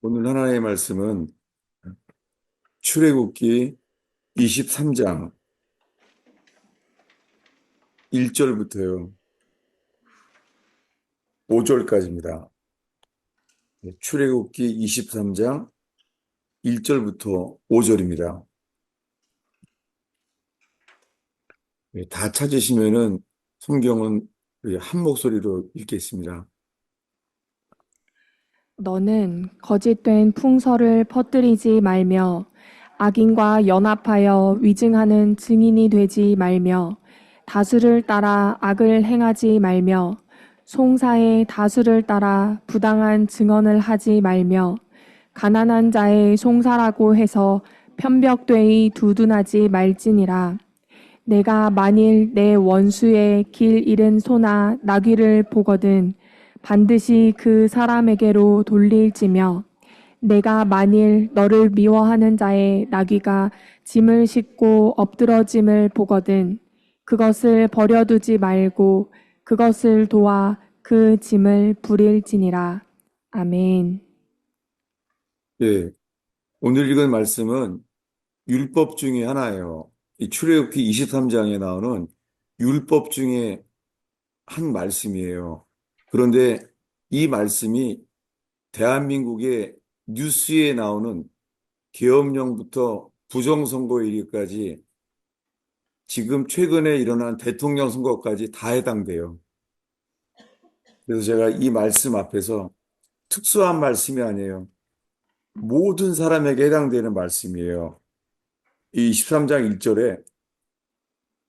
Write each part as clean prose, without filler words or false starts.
오늘 하나님의 말씀은 출애굽기 23장 1절부터요. 5절까지입니다. 출애굽기 23장 1절부터 5절입니다. 다 찾으시면은 성경은 한 목소리로 읽겠습니다. 너는 거짓된 풍설을 퍼뜨리지 말며 악인과 연합하여 위증하는 증인이 되지 말며 다수를 따라 악을 행하지 말며 송사의 다수를 따라 부당한 증언을 하지 말며 가난한 자의 송사라고 해서 편벽되이 두둔하지 말지니라. 내가 만일 내 원수의 길 잃은 소나 나귀를 보거든 반드시 그 사람에게로 돌릴지며 내가 만일 너를 미워하는 자의 나귀가 짐을 싣고 엎드러짐을 보거든 그것을 버려두지 말고 그것을 도와 그 짐을 부릴지니라. 아멘. 예, 오늘 읽은 말씀은 율법 중에 하나예요. 이 출애굽기 23장에 나오는 율법 중에 한 말씀이에요. 그런데 이 말씀이 대한민국의 뉴스에 나오는 계엄령부터 부정선거 일기까지 지금 최근에 일어난 대통령 선거까지 다 해당돼요. 그래서 제가 이 말씀 앞에서 특수한 말씀이 아니에요. 모든 사람에게 해당되는 말씀이에요. 이 23장 1절에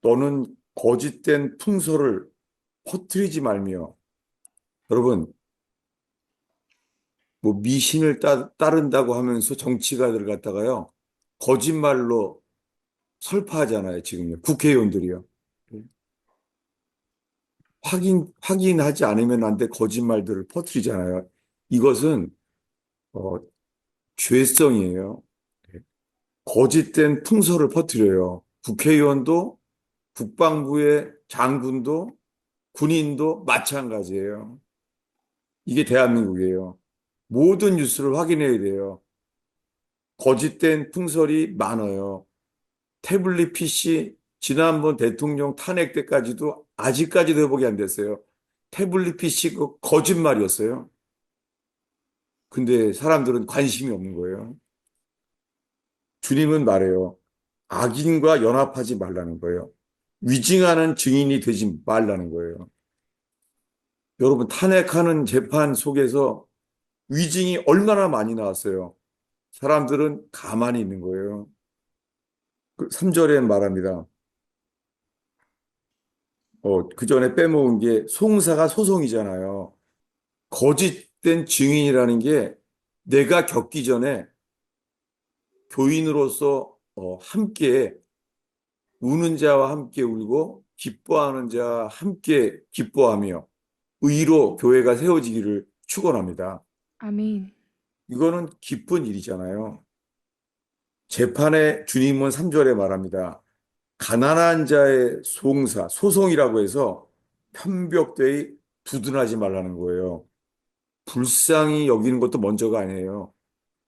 너는 거짓된 풍설을 퍼뜨리지 말며, 여러분, 뭐 미신을 따른다고 하면서 정치가들 갖다가요 거짓말로 설파하잖아요. 지금요, 국회의원들이요. 확인하지 않으면 안 돼 거짓말들을 퍼뜨리잖아요. 이것은 어, 죄성이에요. 거짓된 풍설을 퍼뜨려요. 국회의원도 국방부의 장군도 군인도 마찬가지예요. 이게 대한민국이에요. 모든 뉴스를 확인해야 돼요. 거짓된 풍설이 많아요. 태블릿 PC 지난번 대통령 탄핵 때까지도 아직까지도 회복이 안 됐어요. 태블릿 PC 그 거짓말이었어요. 근데 사람들은 관심이 없는 거예요. 주님은 말해요. 악인과 연합하지 말라는 거예요. 위증하는 증인이 되지 말라는 거예요. 여러분, 탄핵하는 재판 속에서 위증이 얼마나 많이 나왔어요. 사람들은 가만히 있는 거예요. 3절에 말합니다. 그 전에 빼먹은 게 송사가 소송이잖아요. 거짓된 증인이라는 게 내가 겪기 전에 교인으로서 함께 우는 자와 함께 울고 기뻐하는 자와 함께 기뻐하며 의로 교회가 세워지기를 축원합니다. 아멘. 이거는 기쁜 일이잖아요. 재판에 주님은 3절에 말합니다. 가난한 자의 송사, 소송이라고 해서 편벽되이 두둔하지 말라는 거예요. 불쌍히 여기는 것도 먼저가 아니에요.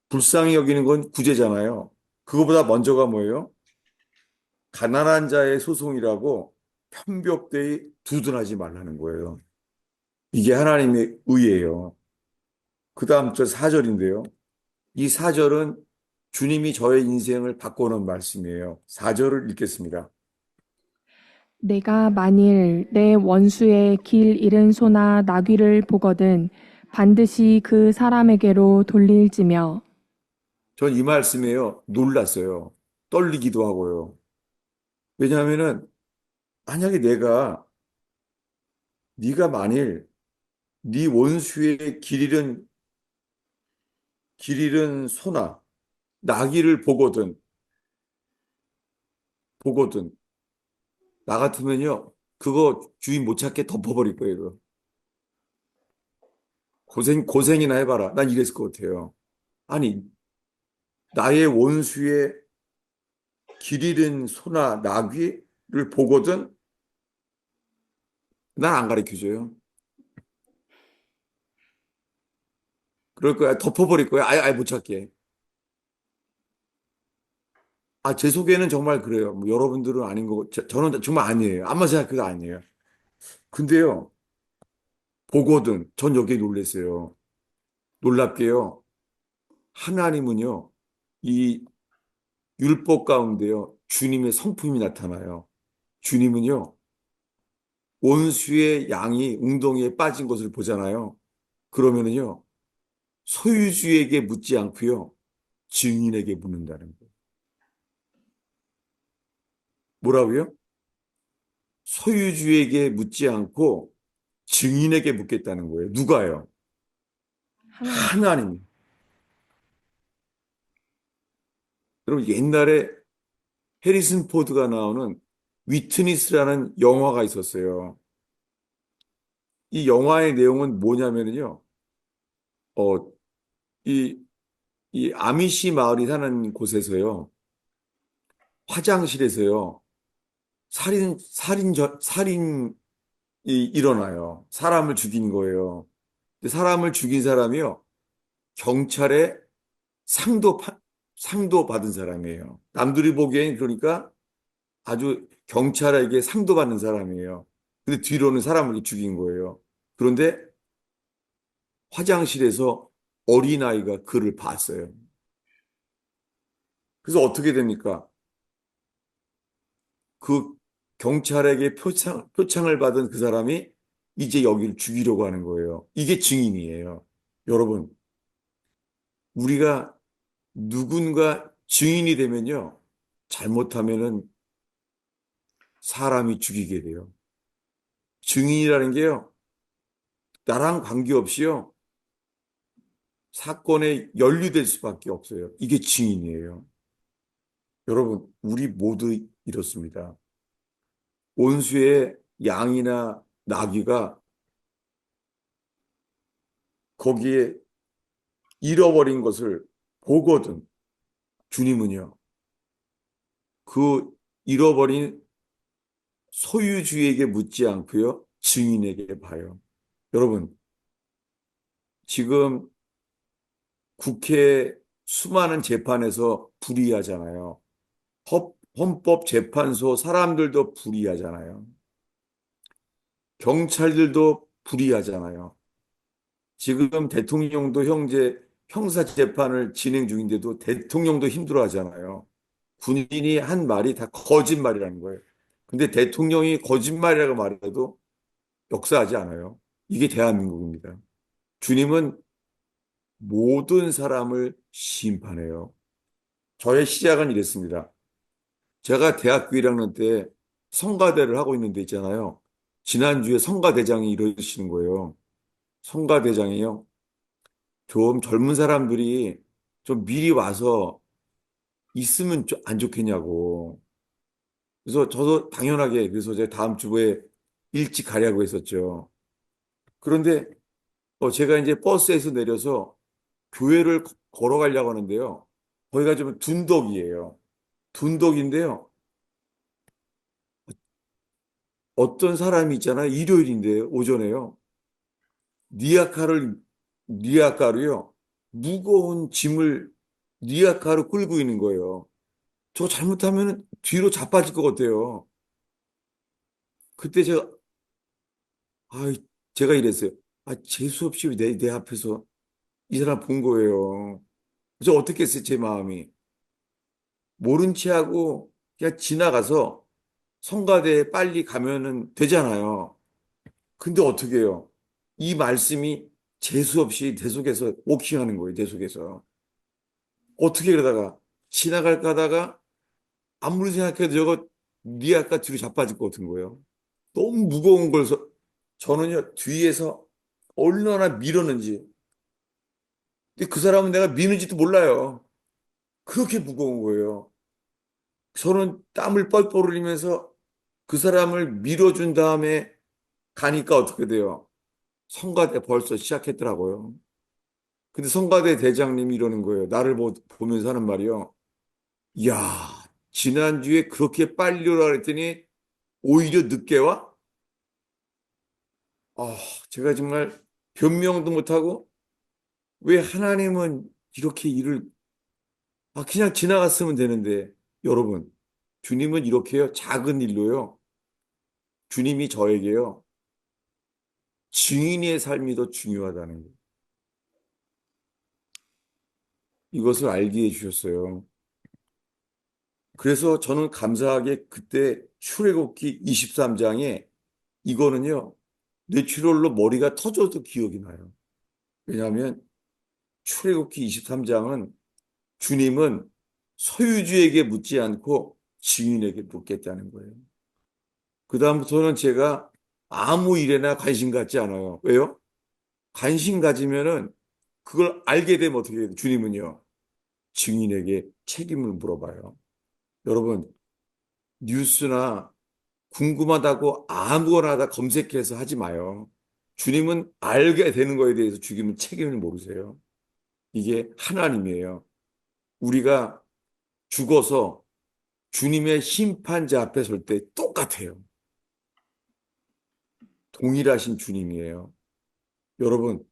불쌍히 여기는 건 구제잖아요. 그거보다 먼저가 뭐예요? 가난한 자의 소송이라고 편벽되이 두둔하지 말라는 거예요. 이게 하나님의 의예요. 그 다음 절 4절인데요. 이 4절은 주님이 저의 인생을 바꿔놓은 말씀이에요. 4절을 읽겠습니다. 내가 만일 내 원수의 길 잃은 소나 나귀를 보거든 반드시 그 사람에게로 돌릴지며. 전 이 말씀에요. 놀랐어요. 떨리기도 하고요. 왜냐하면은 만약에 네가 만일 네 원수의 길 잃은 소나 나귀를 보거든 나 같으면요 그거 주인 못 찾게 덮어버릴 거예요. 이거. 고생이나 해봐라. 난 이랬을 것 같아요. 아니 나의 원수의 길 잃은 소나 나귀를 보거든 난 안 가르쳐줘요. 그럴 거야. 덮어버릴 거야. 아예 못 찾게. 제 속에는 정말 그래요. 뭐 여러분들은 아닌 거고, 저는 정말 아니에요. 아무 생각해도 아니에요. 근데요, 보거든. 전 여기에 놀랐어요. 놀랍게요. 하나님은요, 이 율법 가운데요, 주님의 성품이 나타나요. 주님은요, 원수의 양이 웅덩이에 빠진 것을 보잖아요. 그러면은요, 소유주에게 묻지 않고요, 증인에게 묻는다는 거예요. 뭐라고요? 소유주에게 묻지 않고 증인에게 묻겠다는 거예요. 누가요? 하나님. 하나님. 여러분, 옛날에 해리슨 포드가 나오는 위트니스라는 영화가 있었어요. 이 영화의 내용은 뭐냐면요. 어, 이, 이 아미시 마을이 사는 곳에서요. 화장실에서요. 살인이 일어나요. 사람을 죽인 거예요. 근데 사람을 죽인 사람이요. 경찰에 상도, 상도 받은 사람이에요. 남들이 보기엔 그러니까 아주 경찰에게 상도 받는 사람이에요. 근데 뒤로는 사람을 죽인 거예요. 그런데 화장실에서 어린아이가 그를 봤어요. 그래서 어떻게 됩니까? 그 경찰에게 표창을 받은 그 사람이 이제 여기를 죽이려고 하는 거예요. 이게 증인이에요. 여러분, 우리가 누군가 증인이 되면요. 잘못하면은 사람이 죽이게 돼요. 증인이라는 게요. 나랑 관계없이요. 사건에 연루될 수밖에 없어요. 이게 증인이에요. 여러분, 우리 모두 이렇습니다. 온수의 양이나 나귀가 거기에 잃어버린 것을 보거든. 주님은요. 그 잃어버린 소유주에게 묻지 않고요. 증인에게 봐요. 여러분, 지금 국회 수많은 재판에서 불이하잖아요. 헌법재판소 사람들도 불이하잖아요. 경찰들도 불이하잖아요. 지금 대통령도 형사재판을 진행 중인데도 대통령도 힘들어하잖아요. 군인이 한 말이 다 거짓말이라는 거예요. 근데 대통령이 거짓말이라고 말해도 역사하지 않아요. 이게 대한민국입니다. 주님은 모든 사람을 심판해요. 저의 시작은 이랬습니다. 제가 대학교 1학년 때 성가대를 하고 있는 데 있잖아요. 지난주에 성가대장이 이러시는 거예요. 성가대장이요. 좀 젊은 사람들이 좀 미리 와서 있으면 안 좋겠냐고. 그래서 저도 당연하게 그래서 제가 다음 주에 일찍 가려고 했었죠. 그런데 제가 이제 버스에서 내려서 교회를 걸어가려고 하는데요. 거기가 좀 둔덕이에요. 둔덕인데요. 어떤 사람이 있잖아요. 일요일인데 오전에요. 리아카를 리아카로요. 무거운 짐을 리아카로 끌고 있는 거예요. 저 잘못하면 뒤로 자빠질 것 같아요. 그때 아, 제가 이랬어요. 재수 없이 내 앞에서 이 사람 본 거예요. 그래서 어떻게 했어요, 제 마음이. 모른 채 하고 그냥 지나가서 성가대에 빨리 가면은 되잖아요. 근데 어떻게 해요? 이 말씀이 재수 없이 내 속에서 워킹하는 거예요, 내 속에서. 어떻게 그러다가 지나갈까 하다가 아무리 생각해도 저거 네 아까 뒤로 자빠질 것 같은 거예요. 너무 무거운 걸 저는요, 뒤에서 얼마나 밀었는지. 근데 그 사람은 내가 미는지도 몰라요. 그렇게 무거운 거예요. 저는 땀을 뻘뻘 흘리면서 그 사람을 밀어준 다음에 가니까 어떻게 돼요? 성가대 벌써 시작했더라고요. 근데 성가대 대장님이 이러는 거예요. 나를 보면서 하는 말이요. 이야, 지난주에 그렇게 빨리 오라 그랬더니 오히려 늦게 와? 제가 정말 변명도 못하고 왜 하나님은 이렇게 일을, 그냥 지나갔으면 되는데, 여러분, 주님은 이렇게요, 작은 일로요, 주님이 저에게요, 증인의 삶이 더 중요하다는 거예요. 이것을 알게 해주셨어요. 그래서 저는 감사하게 그때 출애굽기 23장에 이거는요, 뇌출혈로 머리가 터져도 기억이 나요. 왜냐하면 출애굽기 23장은 주님은 소유주에게 묻지 않고 증인에게 묻겠다는 거예요. 그다음부터는 제가 아무 일에나 관심 갖지 않아요. 왜요? 관심 가지면은 그걸 알게 되면 어떻게 해요? 주님은요, 증인에게 책임을 물어봐요. 여러분, 뉴스나 궁금하다고 아무거나 다 검색해서 하지 마요. 주님은 알게 되는 거에 대해서 주님은 책임을 모르세요. 이게 하나님이에요. 우리가 죽어서 주님의 심판자 앞에 설 때 똑같아요. 동일하신 주님이에요. 여러분,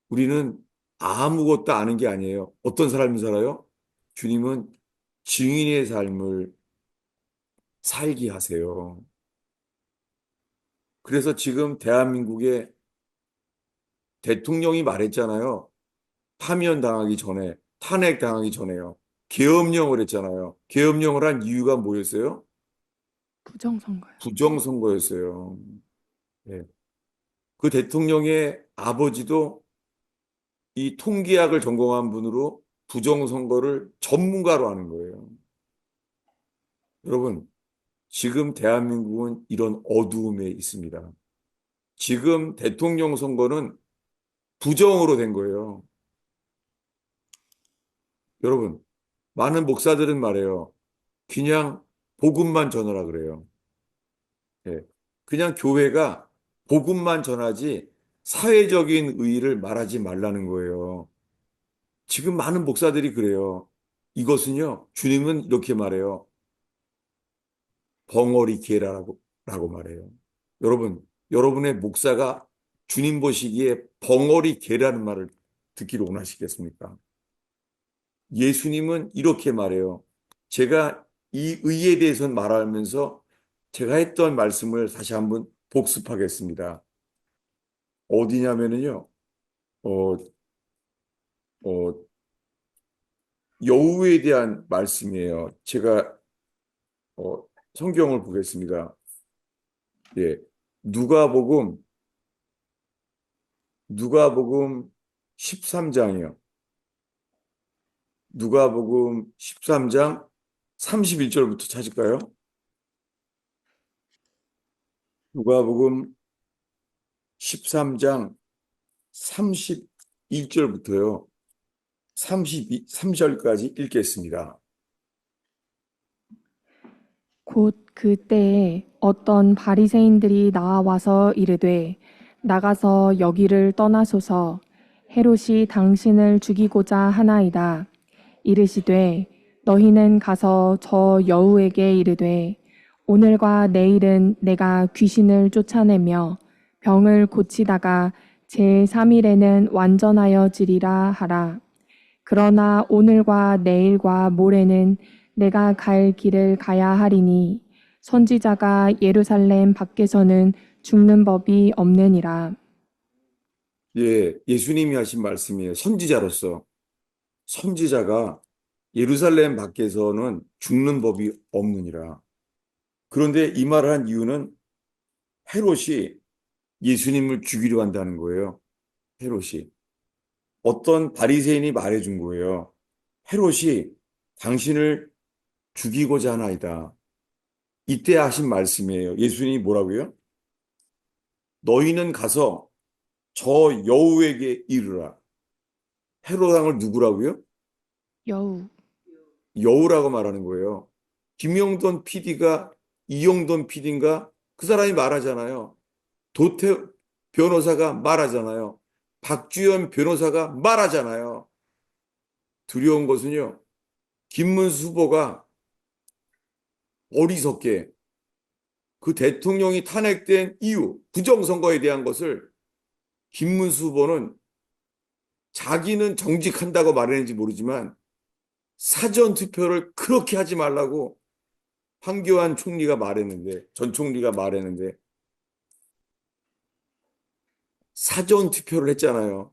우리는 아무것도 아는 게 아니에요. 어떤 삶을 살아요? 주님은 증인의 삶을 살게 하세요. 그래서 지금 대한민국의 대통령이 말했잖아요. 파면 당하기 전에, 탄핵 당하기 전에요. 계엄령을 했잖아요. 계엄령을 한 이유가 뭐였어요? 부정선거요. 부정선거였어요. 예. 그 대통령의 아버지도 이 통계학을 전공한 분으로 부정선거를 전문가로 하는 거예요. 여러분, 지금 대한민국은 이런 어두움에 있습니다. 지금 대통령 선거는 부정으로 된 거예요. 여러분, 많은 목사들은 말해요. 그냥 복음만 전하라 그래요. 예. 그냥 교회가 복음만 전하지 사회적인 의의를 말하지 말라는 거예요. 지금 많은 목사들이 그래요. 이것은요, 주님은 이렇게 말해요. 벙어리 계라라고 말해요. 여러분, 여러분의 목사가 주님 보시기에 벙어리 계라는 말을 듣기를 원하시겠습니까? 예수님은 이렇게 말해요. 제가 이 의에 대해서 말하면서 제가 했던 말씀을 다시 한번 복습하겠습니다. 어디냐면은요, 어, 어, 여우에 대한 말씀이에요. 제가 어, 성경을 보겠습니다. 예, 누가복음, 누가복음 13장이요. 누가복음 13장 31절부터 찾을까요? 누가복음 13장 31절부터요. 33절까지 읽겠습니다. 곧 그때에 어떤 바리새인들이 나와서 이르되 나가서 여기를 떠나소서 헤롯이 당신을 죽이고자 하나이다. 이르시되 너희는 가서 저 여우에게 이르되 오늘과 내일은 내가 귀신을 쫓아내며 병을 고치다가 제3일에는 완전하여지리라 하라. 그러나 오늘과 내일과 모레는 내가 갈 길을 가야 하리니 선지자가 예루살렘 밖에서는 죽는 법이 없느니라. 예, 예수님이 하신 말씀이에요. 선지자로서. 선지자가 예루살렘 밖에서는 죽는 법이 없느니라. 그런데 이 말을 한 이유는 헤롯이 예수님을 죽이려 한다는 거예요. 헤롯이. 어떤 바리새인이 말해준 거예요. 헤롯이 당신을 죽이고자 하나이다. 이때 하신 말씀이에요. 예수님이 뭐라고요? 너희는 가서 저 여우에게 이르라. 헤롯 왕을 누구라고요? 여우. 여우라고 말하는 거예요. 김영돈 PD가 이영돈 PD인가? 그 사람이 말하잖아요. 도태 변호사가 말하잖아요. 박주현 변호사가 말하잖아요. 두려운 것은요, 김문수 후보가 어리석게 그 대통령이 탄핵된 이유, 부정선거에 대한 것을 김문수 후보는 자기는 정직한다고 말했는지 모르지만 사전 투표를 그렇게 하지 말라고 황교안 총리가 말했는데, 전 총리가 말했는데 사전 투표를 했잖아요.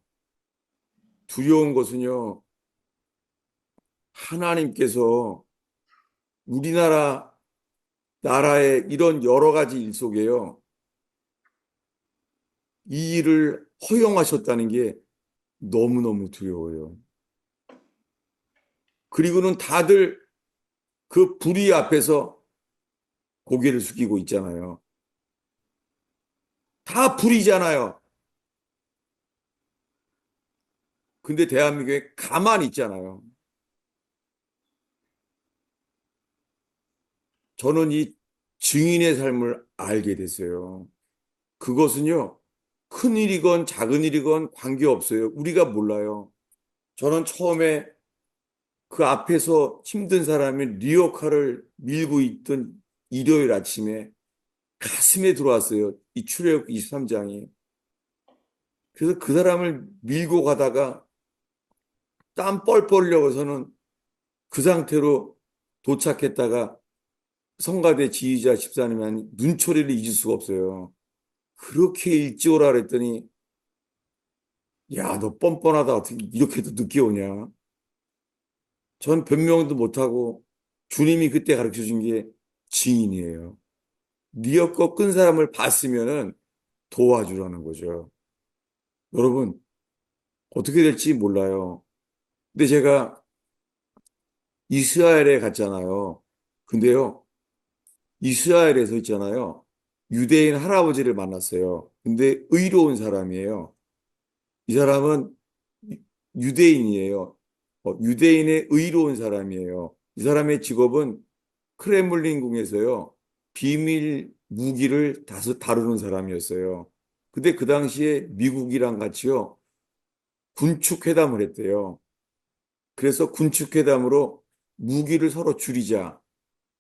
두려운 것은요, 하나님께서 우리나라 나라의 이런 여러 가지 일 속에요, 이 일을 허용하셨다는 게 너무너무 두려워요. 그리고는 다들 그 불의 앞에서 고개를 숙이고 있잖아요. 다 불이잖아요. 근데 대한민국에 가만히 있잖아요. 저는 이 증인의 삶을 알게 됐어요. 그것은요, 큰 일이건 작은 일이건 관계없어요. 우리가 몰라요. 저는 처음에 그 앞에서 힘든 사람이 리어카를 밀고 있던 일요일 아침에 가슴에 들어왔어요. 이 출애굽 23장이. 그래서 그 사람을 밀고 가다가 땀 뻘뻘 흘려서는 그 상태로 도착했다가 성가대 지휘자 집사님이 눈초리를 잊을 수가 없어요. 그렇게 일찍 오라 그랬더니, 야, 너 뻔뻔하다. 어떻게 이렇게도 늦게 오냐. 전 변명도 못하고 주님이 그때 가르쳐 준 게 지인이에요. 리어커 끈 사람을 봤으면은 도와주라는 거죠. 여러분, 어떻게 될지 몰라요. 근데 제가 이스라엘에 갔잖아요. 근데요, 이스라엘에서 있잖아요. 유대인 할아버지를 만났어요. 근데 의로운 사람이에요. 이 사람은 유대인이에요. 유대인의 의로운 사람이에요. 이 사람의 직업은 크렘물린 궁에서요, 비밀 무기를 다루는 사람이었어요. 근데 그 당시에 미국이랑 같이요, 군축회담을 했대요. 그래서 군축회담으로 무기를 서로 줄이자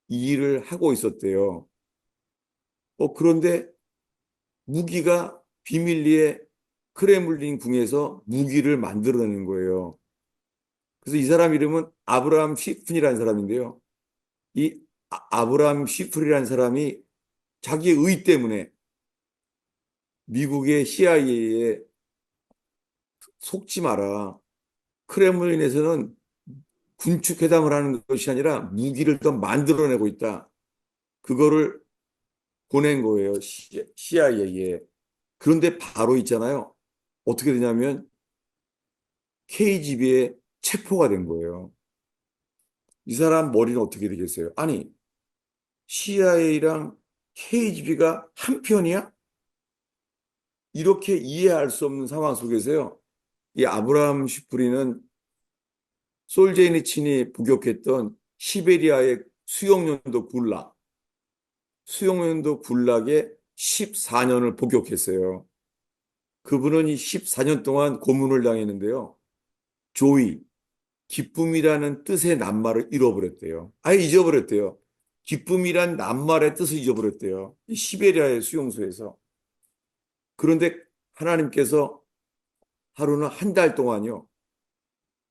이 일을 하고 있었대요. 그런데 무기가 비밀리에 크렘물린 궁에서 무기를 만들어내는 거예요. 그래서 이 사람 이름은 아브라함 시푼이라는 사람인데요. 이 아브라함 시푼이라는 사람이 자기의 의 때문에 미국의 CIA에 속지 마라. 크렘린에서는 군축회담을 하는 것이 아니라 무기를 더 만들어내고 있다. 그거를 보낸 거예요. CIA에. 그런데 바로 있잖아요. 어떻게 되냐면 KGB에 체포가 된 거예요. 이 사람 머리는 어떻게 되겠어요? 아니, CIA랑 KGB가 한편이야? 이렇게 이해할 수 없는 상황 속에서요. 이 아브라함 슈프리는 솔제니친이 복역했던 시베리아의 수용연도 굴락에 14년을 복역했어요. 그분은 이 14년 동안 고문을 당했는데요. 조이, 기쁨이라는 뜻의 낱말을 잃어버렸대요. 아예 잊어버렸대요. 기쁨이란 낱말의 뜻을 잊어버렸대요. 이 시베리아의 수용소에서. 그런데 하나님께서 하루는 한 달 동안요,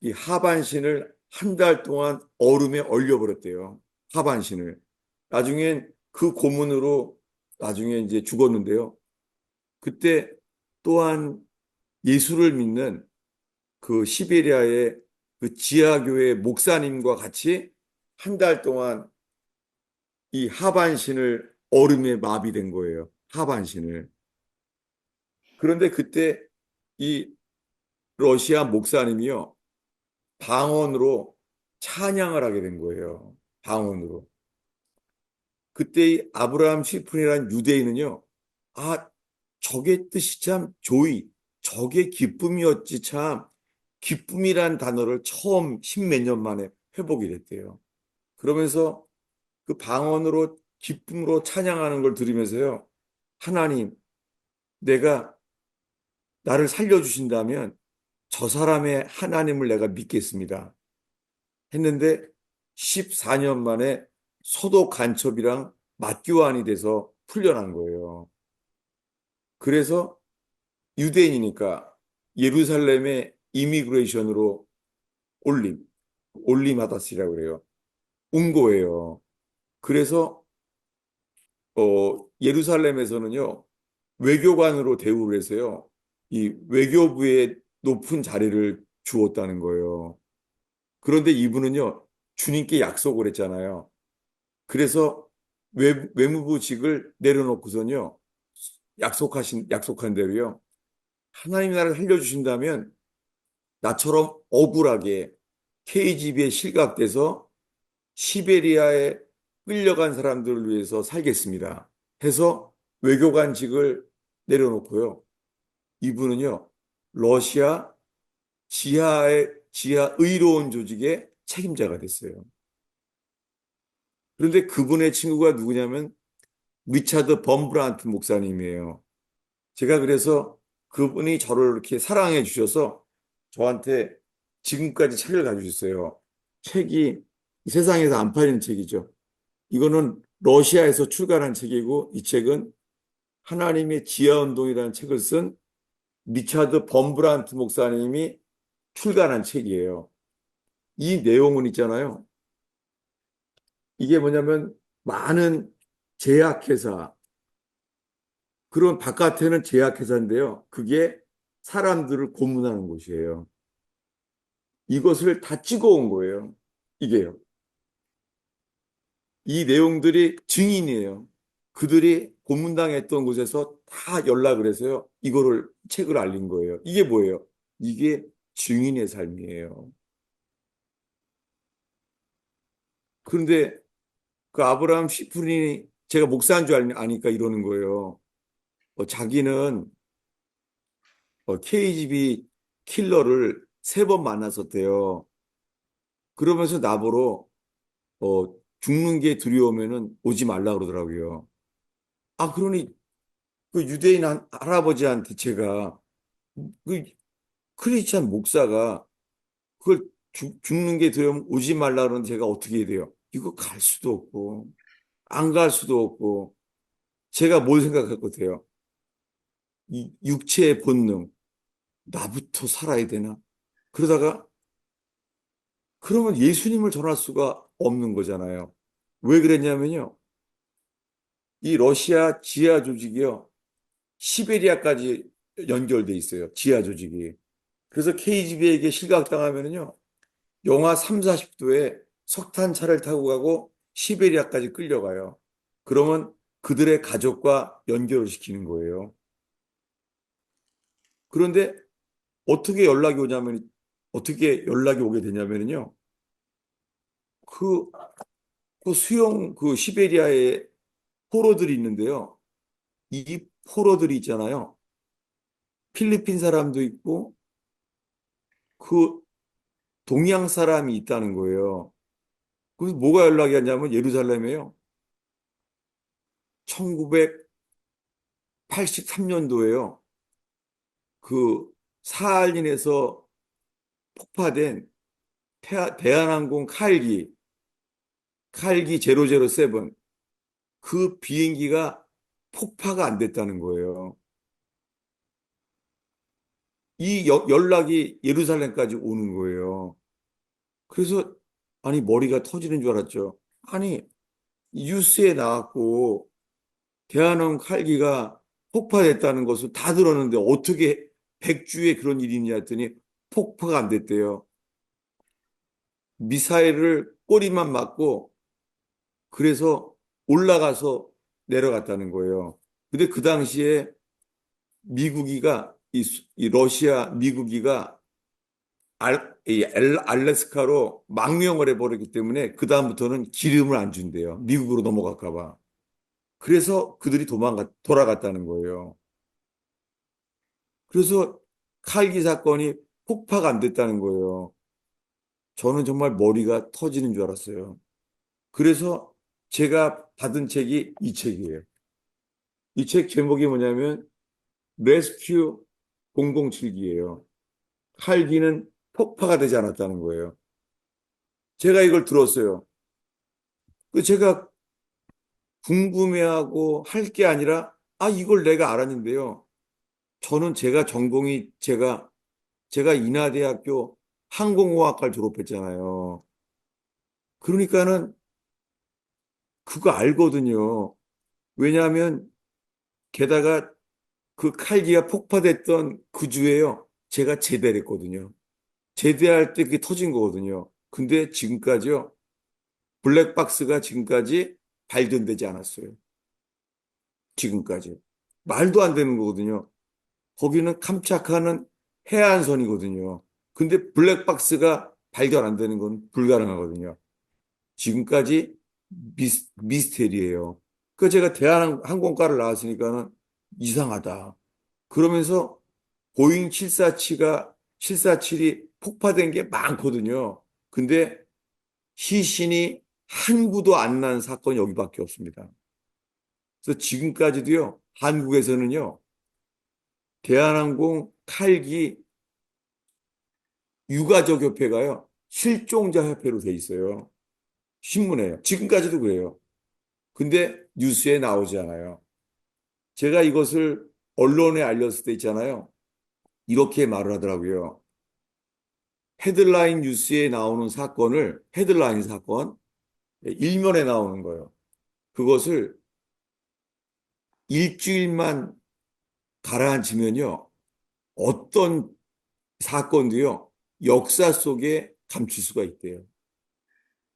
이 하반신을 한 달 동안 얼음에 얼려버렸대요. 하반신을. 나중엔 그 고문으로 나중에 이제 죽었는데요. 그때 또한 예수를 믿는 그 시베리아의 그 지하교회 목사님과 같이 한 달 동안 이 하반신을 얼음에 마비된 거예요. 하반신을. 그런데 그때 이 러시아 목사님이요, 방언으로 찬양을 하게 된 거예요. 방언으로. 그때 이 아브라함 시픈이라는 유대인은요, 아, 저게 뜻이 참 조이, 저게 기쁨이었지 참, 기쁨이란 단어를 처음 십몇 년 만에 회복이 됐대요. 그러면서 그 방언으로 기쁨으로 찬양하는 걸 들으면서요, 하나님, 내가 나를 살려주신다면 저 사람의 하나님을 내가 믿겠습니다. 했는데 14년 만에 소독 간첩이랑 맞교환이 돼서 풀려난 거예요. 그래서 유대인이니까 예루살렘에 이미그레이션으로 올림하다시라고 그래요. 온 거예요. 그래서 예루살렘에서는요, 외교관으로 대우를 해서요, 이 외교부의 높은 자리를 주었다는 거예요. 그런데 이분은요, 주님께 약속을 했잖아요. 그래서 외무부직을 내려놓고선요, 약속한 대로요, 하나님 나라를 살려주신다면 나처럼 억울하게 KGB에 실각돼서 시베리아에 끌려간 사람들을 위해서 살겠습니다. 해서 외교관직을 내려놓고요. 이분은요, 러시아 지하 의료원 조직의 책임자가 됐어요. 그런데 그분의 친구가 누구냐면 리차드 범브란트 목사님이에요. 제가 그래서 그분이 저를 이렇게 사랑해 주셔서 저한테 지금까지 책을 가져주셨어요. 책이 세상에서 안 팔리는 책이죠. 이거는 러시아에서 출간한 책이고 이 책은 하나님의 지하운동이라는 책을 쓴 리차드 범브란트 목사님이 출간한 책이에요. 이 내용은 있잖아요. 이게 뭐냐면 많은 제약회사, 그런 바깥에는 제약회사인데요. 그게 사람들을 고문하는 곳이에요. 이것을 다 찍어온 거예요. 이게요. 이 내용들이 증인이에요. 그들이 고문당했던 곳에서 다 연락을 해서요. 이거를 책을 알린 거예요. 이게 뭐예요? 이게 증인의 삶이에요. 그런데 그 아브라함 시프린이 제가 목사인 줄 아니까 이러는 거예요. 자기는 KGB 킬러를 3번 만났었대요. 그러면서 나보러 죽는 게 두려우면은 오지 말라 그러더라고요. 아, 그러니 그 유대인 할아버지한테 제가 그 크리스찬 목사가 그걸 죽는 게 두려우면 오지 말라 그러는데 제가 어떻게 해야 돼요? 이거 갈 수도 없고 안 갈 수도 없고 제가 뭘 생각할 것 같아요? 이 육체의 본능, 나부터 살아야 되나? 그러다가 그러면 예수님을 전할 수가 없는 거잖아요. 왜 그랬냐면요. 이 러시아 지하 조직이요. 시베리아까지 연결돼 있어요. 지하 조직이. 그래서 KGB에게 실각당하면요. 영하 3, 40도에 석탄차를 타고 가고 시베리아까지 끌려가요. 그러면 그들의 가족과 연결을 시키는 거예요. 그런데 어떻게 연락이 오냐면, 어떻게 연락이 오게 되냐면요. 그, 그 시베리아에 포로들이 있는데요. 이 포로들이 있잖아요. 필리핀 사람도 있고, 그 동양 사람이 있다는 거예요. 그래서 뭐가 연락이 왔냐면 예루살렘에요. 1983년도에요. 그 사할린에서 폭파된 대한항공 칼기 007, 그 비행기가 폭파가 안 됐다는 거예요. 이 연락이 예루살렘까지 오는 거예요. 그래서 아니 머리가 터지는 줄 알았죠. 아니 뉴스에 나왔고 대한항공 칼기가 폭파됐다는 것을 다 들었는데 어떻게 백주에 그런 일이 있냐 했더니 폭파가 안 됐대요. 미사일을 꼬리만 맞고 그래서 올라가서 내려갔다는 거예요. 근데 그 당시에 미국이가 이 러시아 미국이가 알래스카로 망명을 해버렸기 때문에 그다음부터는 기름을 안 준대요. 미국으로 넘어갈까 봐. 그래서 그들이 돌아갔다는 거예요. 그래서 칼기 사건이 폭파가 안 됐다는 거예요. 저는 정말 머리가 터지는 줄 알았어요. 그래서 제가 받은 책이 이 책이에요. 이 책 제목이 뭐냐면 레스큐 007기예요. 칼기는 폭파가 되지 않았다는 거예요. 제가 이걸 들었어요. 제가 궁금해하고 할 게 아니라 이걸 내가 알았는데요. 저는 제가 전공이 제가 제가 인하대학교 항공우학과를 졸업했잖아요. 그러니까는 그거 알거든요. 왜냐하면 게다가 그 칼기가 폭파됐던 그 주에요. 제가 제대를 했거든요. 제대할 때 그게 터진 거거든요. 근데 지금까지요. 블랙박스가 지금까지 발견되지 않았어요. 지금까지. 말도 안 되는 거거든요. 거기는 캄차카는 해안선이거든요. 근데 블랙박스가 발견 안 되는 건 불가능하거든요. 지금까지 미스테리예요. 그 제가 대한항공과를 나왔으니까는 이상하다. 그러면서 보잉 747이 폭파된 게 많거든요. 근데 시신이 한 구도 안 난 사건이 여기밖에 없습니다. 그래서 지금까지도요, 한국에서는요, 대한항공 탈기 유가족 협회가요, 실종자 협회로 돼 있어요. 신문에요. 지금까지도 그래요. 근데 뉴스에 나오지 않아요. 제가 이것을 언론에 알렸을 때 있잖아요. 이렇게 말을 하더라고요. 헤드라인 뉴스에 나오는 사건을, 헤드라인 사건, 일면에 나오는 거예요. 그것을 일주일만 가라앉히면요. 어떤 사건도요. 역사 속에 감출 수가 있대요.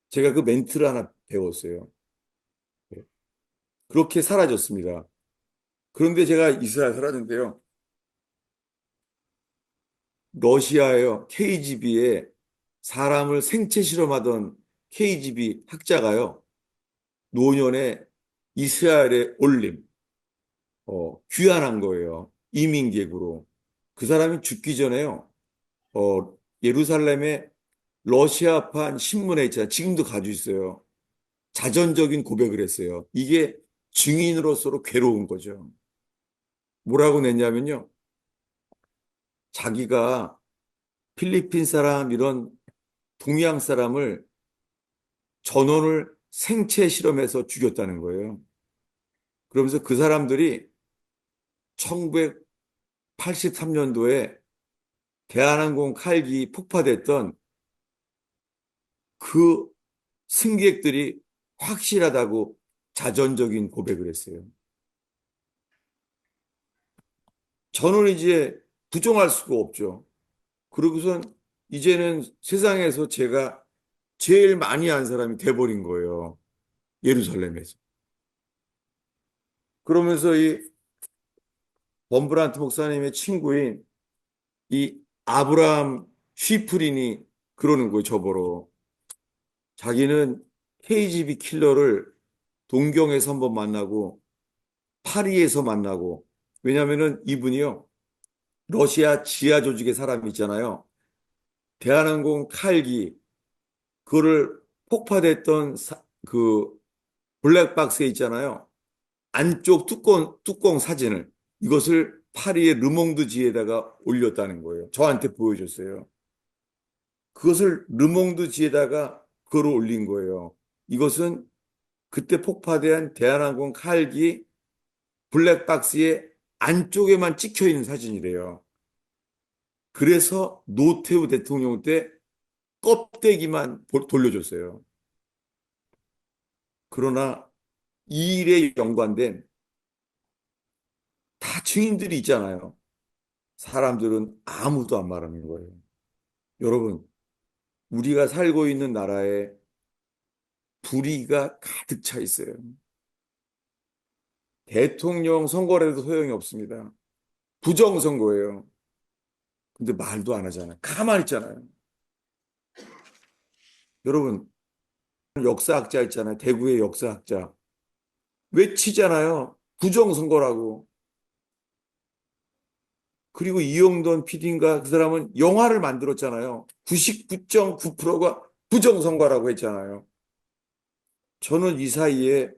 제가 그 멘트를 하나 배웠어요. 네. 그렇게 사라졌습니다. 그런데 제가 이스라엘 살았는데요. 러시아의 KGB에 사람을 생체 실험하던 KGB 학자가요. 노년에 이스라엘에 올림, 귀환한 거예요. 이민객으로. 그 사람이 죽기 전에요. 예루살렘에 러시아판 신문에 있잖아요. 지금도 가지고 있어요. 자전적인 고백을 했어요. 이게 증인으로서 괴로운 거죠. 뭐라고 냈냐면요. 자기가 필리핀 사람, 이런 동양 사람을 전원을 생체 실험해서 죽였다는 거예요. 그러면서 그 사람들이 1983년도에 대한항공 칼기 폭파됐던 그 승객들이 확실하다고 자전적인 고백을 했어요. 저는 이제 부정할 수가 없죠. 그러고선 이제는 세상에서 제가 제일 많이 한 사람이 돼버린 거예요. 예루살렘에서. 그러면서 이 범브란트 목사님의 친구인 이 아브라함 쉬프린이 그러는 거예요, 저보러. 자기는 KGB 킬러를 동경에서 한번 만나고 파리에서 만나고, 왜냐면은 이분이요, 러시아 지하 조직의 사람이 있잖아요. 대한항공 칼기, 그거를 폭파됐던 그 블랙박스에 있잖아요. 안쪽 뚜껑 사진을, 이것을 파리의 르몽드지에다가 올렸다는 거예요. 저한테 보여줬어요. 그것을 르몽드지에다가 그걸 올린 거예요. 이것은 그때 폭파된 대한항공 칼기 블랙박스의 안쪽에만 찍혀 있는 사진이래요. 그래서 노태우 대통령 때 껍데기만 돌려줬어요. 그러나 이 일에 연관된 다 증인들이 있잖아요. 사람들은 아무도 안 말하는 거예요. 여러분, 우리가 살고 있는 나라에 불의가 가득 차 있어요. 대통령 선거라도 소용이 없습니다. 부정선거예요. 근데 말도 안 하잖아요. 가만히 있잖아요. 여러분, 역사학자 있잖아요. 대구의 역사학자. 외치잖아요. 부정선거라고. 그리고 이용돈 PD인가 그 사람은 영화를 만들었잖아요. 99.9%가 부정선거라고 했잖아요. 저는 이 사이에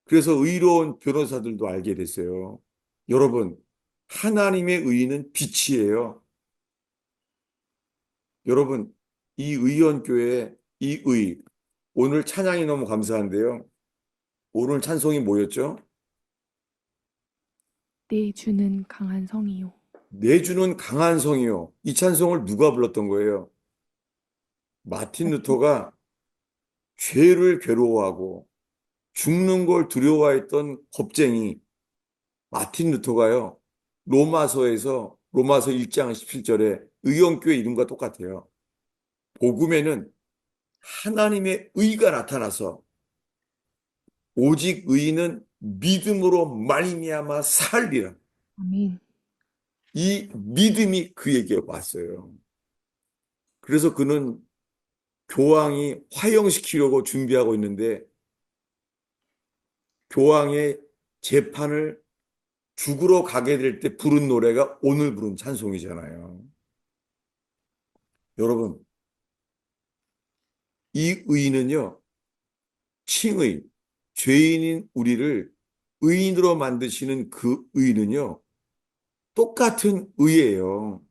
그래서 의로운 변호사들도 알게 됐어요. 여러분, 하나님의 의는 빛이에요. 여러분, 이 의원교회, 이 의, 오늘 찬양이 너무 감사한데요. 오늘 찬송이 뭐였죠? 내 주는 강한 성이요. 내주는 강한 성이요. 이 찬송을 누가 불렀던 거예요? 마틴 루터가 죄를 괴로워하고 죽는 걸 두려워했던 겁쟁이 마틴 루터가요. 로마서 1장 17절에 의형교회 이름과 똑같아요. 복음에는 하나님의 의가 나타나서 오직 의인은 믿음으로 말미암아 살리라. 아멘. 이 믿음이 그에게 왔어요. 그래서 그는 교황이 화형시키려고 준비하고 있는데 교황의 재판을 죽으러 가게 될 때 부른 노래가 오늘 부른 찬송이잖아요. 여러분, 이 의인은요, 칭의, 죄인인 우리를 의인으로 만드시는 그 의인은요, 똑같은 의예요.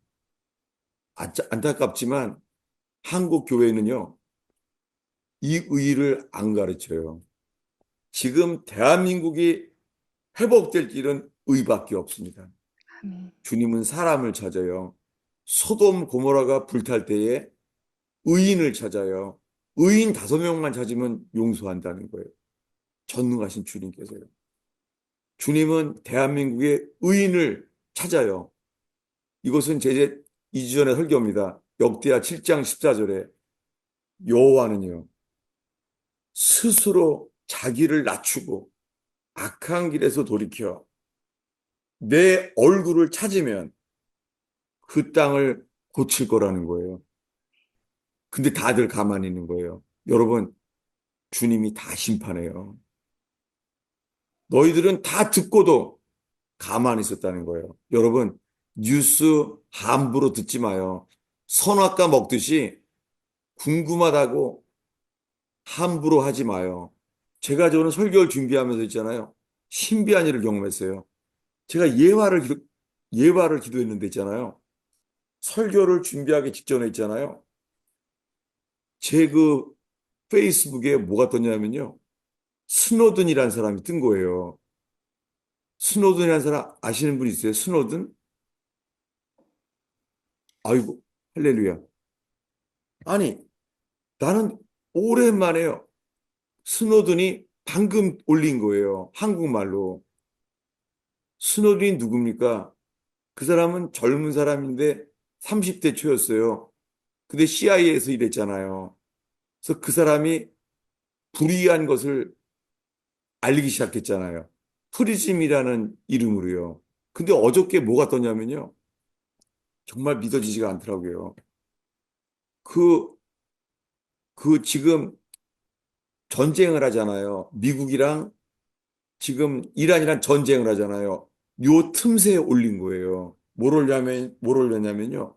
안타깝지만 한국 교회는요, 이 의의를 안 가르쳐요. 지금 대한민국이 회복될 길은 의밖에 없습니다. 아멘. 주님은 사람을 찾아요. 소돔 고모라가 불탈 때에 의인을 찾아요. 의인 5명만 찾으면 용서한다는 거예요. 전능하신 주님께서요. 주님은 대한민국의 의인을 찾아요. 이것은 제 2주 전에 설교입니다. 역대하 7장 14절에 여호와는요. 스스로 자기를 낮추고 악한 길에서 돌이켜 내 얼굴을 찾으면 그 땅을 고칠 거라는 거예요. 근데 다들 가만히 있는 거예요. 여러분, 주님이 다 심판해요. 너희들은 다 듣고도 가만히 있었다는 거예요. 여러분, 뉴스 함부로 듣지 마요. 선악과 먹듯이 궁금하다고 함부로 하지 마요. 제가 저는 설교를 준비하면서 있잖아요. 신비한 일을 경험했어요. 제가 예화를 기도했는데 있잖아요. 설교를 준비하기 직전에 있잖아요. 제 그 페이스북에 뭐가 떴냐면요. 스노든이라는 사람이 뜬 거예요. 스노든이라는 사람 아시는 분 있어요? 스노든? 아이고, 할렐루야. 아니, 나는 오랜만에요. 스노든이 방금 올린 거예요. 한국말로. 스노든이 누굽니까? 그 사람은 젊은 사람인데 30대 초였어요. 근데 CIA에서 일했잖아요. 그래서 그 사람이 불의한 것을 알리기 시작했잖아요. 프리즘이라는 이름으로요. 근데 어저께 뭐가 떴냐면요. 정말 믿어지지가 않더라고요. 그, 그 지금 전쟁을 하잖아요. 미국이랑 지금 이란이랑 전쟁을 하잖아요. 요 틈새에 올린 거예요. 뭘 올렸냐면요.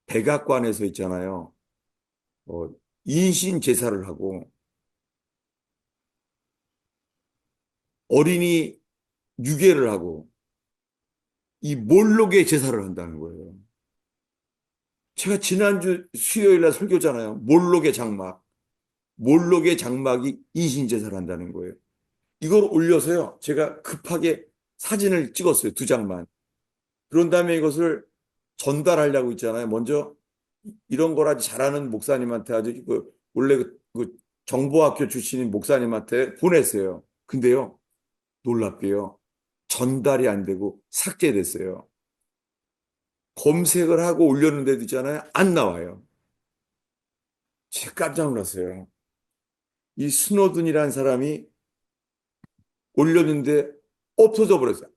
백악관에서 있잖아요. 어, 인신 제사를 하고 어린이 유괴를 하고 이 몰록의 제사를 한다는 거예요. 제가 지난주 수요일 날 설교잖아요. 몰록의 장막. 몰록의 장막이 인신 제사를 한다는 거예요. 이걸 올려서요. 제가 급하게 사진을 찍었어요. 2장만. 그런 다음에 이것을 전달하려고 있잖아요. 먼저 이런 걸 아주 잘하는 목사님한테 아주 원래 그 정보학교 출신인 목사님한테 보냈어요. 근데요. 놀랍게요. 전달이 안 되고 삭제됐어요. 검색을 하고 올렸는데도 있잖아요. 안 나와요. 제가 깜짝 놀랐어요. 이 스노든이라는 사람이 올렸는데 없어져 버렸어요.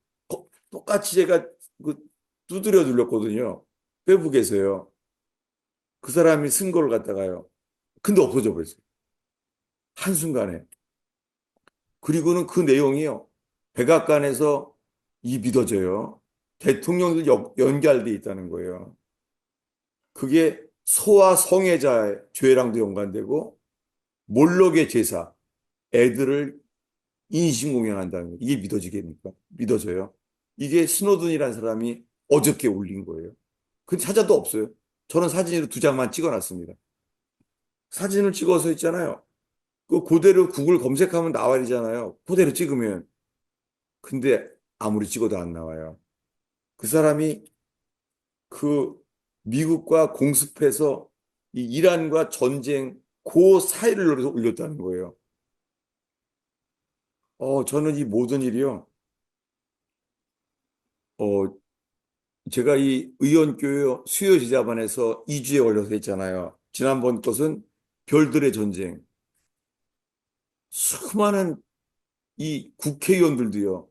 똑같이 제가 그 두드려 눌렀거든요. 페북에서요. 그 사람이 쓴 걸 갖다가요. 근데 없어져 버렸어요. 한순간에. 그리고는 그 내용이요. 백악관에서 이 믿어져요. 대통령들 연결돼 있다는 거예요. 그게 소아 성애자의 죄랑도 연관되고 몰록의 제사, 애들을 인신공연한다는 거예요. 이게 믿어지겠습니까? 믿어져요. 이게 스노든이라는 사람이 어저께 올린 거예요. 그 찾아도 없어요. 저는 사진으로 2장만 찍어놨습니다. 사진을 찍어서 있잖아요. 그대로 구글 검색하면 나와야 되잖아요. 그대로 찍으면. 근데 아무리 찍어도 안 나와요. 그런데 아무리 찍어도 안 나와요. 그대로 찍으면 나와야 되잖아요. 그대로 찍으면 나와요. 근데 아무리 찍어도 안 나와요. 그대로 찍으면 나와요. 그대로 찍으면 나와요. 그대로 찍으면 나와요. 그대로 찍으면 나와요. 그대로 찍으면 나와요. 그 사람이 그 미국과 공습해서 이 이란과 전쟁 그 사이를 노려서 올렸다는 거예요. 저는 이 모든 일이요. 어, 제가 이 의원교회 수요지자반에서 2주에 걸려서 했잖아요. 지난번 것은 별들의 전쟁. 수많은 이 국회의원들도요,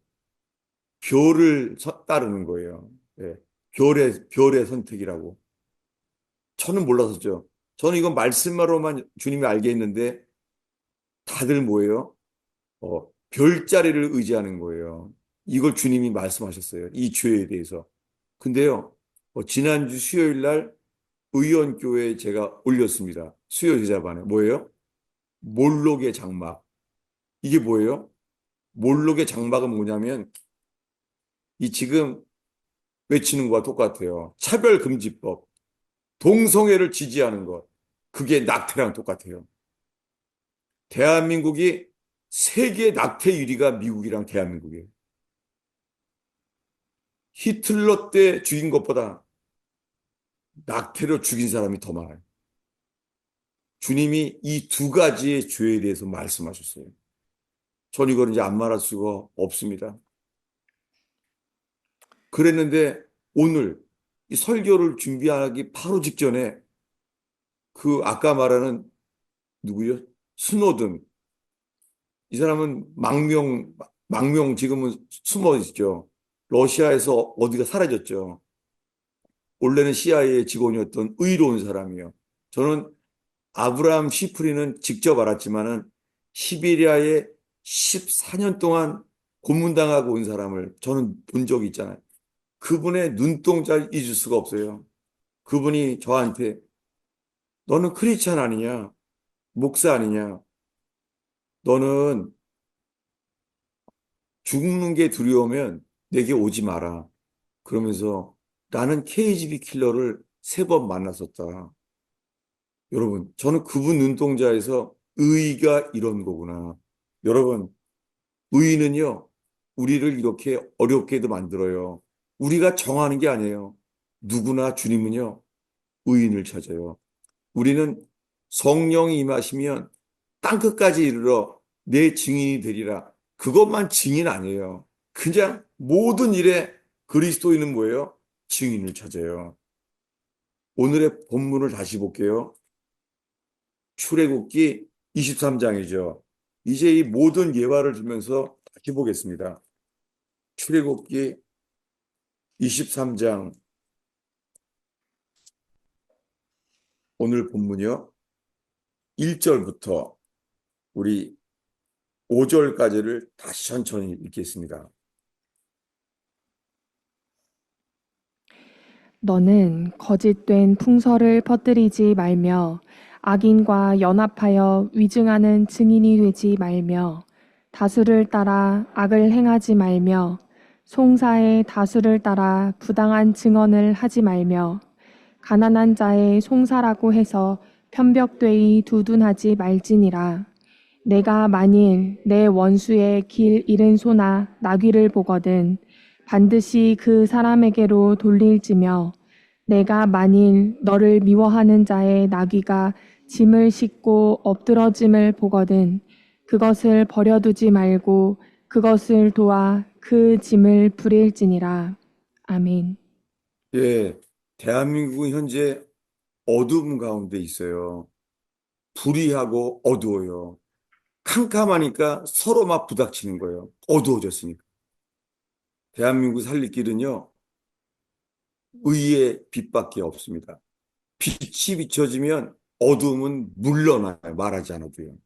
따르는 거예요. 예. 별의 선택이라고. 저는 몰랐었죠. 저는 이건 말씀으로만 주님이 알게 했는데 다들 뭐예요? 별자리를 의지하는 거예요. 이걸 주님이 말씀하셨어요. 이 죄에 대해서. 근데요, 지난주 수요일 날 의원교회에 제가 올렸습니다. 수요제자반에. 뭐예요? 몰록의 장막. 이게 뭐예요? 몰록의 장막은 뭐냐면 이 지금 외치는 거와 똑같아요. 차별금지법, 동성애를 지지하는 것. 그게 낙태랑 똑같아요. 대한민국이 세계 낙태 1위가 미국이랑 대한민국이에요. 히틀러 때 죽인 것보다 낙태로 죽인 사람이 더 많아요. 주님이 이 두 가지의 죄에 대해서 말씀하셨어요. 전 이걸 이제 안 말할 수가 없습니다. 그랬는데 오늘 이 설교를 준비하기 바로 직전에 그 아까 말하는 누구요? 스노든. 이 사람은 망명 지금은 숨어 있죠. 러시아에서 어디가 사라졌죠. 원래는 CIA 직원이었던 의로운 사람이요. 저는 아브라함 시프리는 직접 알았지만은 시베리아에 14년 동안 고문당하고 온 사람을 저는 본 적이 있잖아요. 그분의 눈동자를 잊을 수가 없어요. 그분이 저한테 너는 크리스찬 아니냐? 목사 아니냐? 너는 죽는 게 두려우면 내게 오지 마라. 그러면서 나는 KGB 킬러를 3번 만났었다. 여러분, 저는 그분 눈동자에서 의의가 이런 거구나. 여러분, 의의는요, 우리를 이렇게 어렵게도 만들어요. 우리가 정하는 게 아니에요. 누구나 주님은요, 의인을 찾아요. 우리는 성령이 임하시면 땅끝까지 이르러 내 증인이 되리라. 그것만 증인 아니에요. 그냥 모든 일에 그리스도인은 뭐예요? 증인을 찾아요. 오늘의 본문을 다시 볼게요. 출애굽기 23장이죠. 이제 이 모든 예화를 들면서 다시 보겠습니다. 출애굽기 23장 오늘 본문이요. 1절부터 우리 5절까지를 다시 천천히 읽겠습니다. 너는 거짓된 풍설을 퍼뜨리지 말며 악인과 연합하여 위증하는 증인이 되지 말며 다수를 따라 악을 행하지 말며 송사의 다수를 따라 부당한 증언을 하지 말며 가난한 자의 송사라고 해서 편벽되이 두둔하지 말지니라. 내가 만일 내 원수의 길 잃은 소나 나귀를 보거든 반드시 그 사람에게로 돌릴지며 내가 만일 너를 미워하는 자의 나귀가 짐을 싣고 엎드러짐을 보거든 그것을 버려두지 말고 그것을 도와 그 짐을 부릴지니라. 아멘. 예, 대한민국은 현재 어두움 가운데 있어요. 불의하고 어두워요. 캄캄하니까 서로 막 부닥치는 거예요. 어두워졌으니까. 대한민국 살릴 길은요, 의의 빛밖에 없습니다. 빛이 비춰지면 어두움은 물러나요. 말하지 않아도요.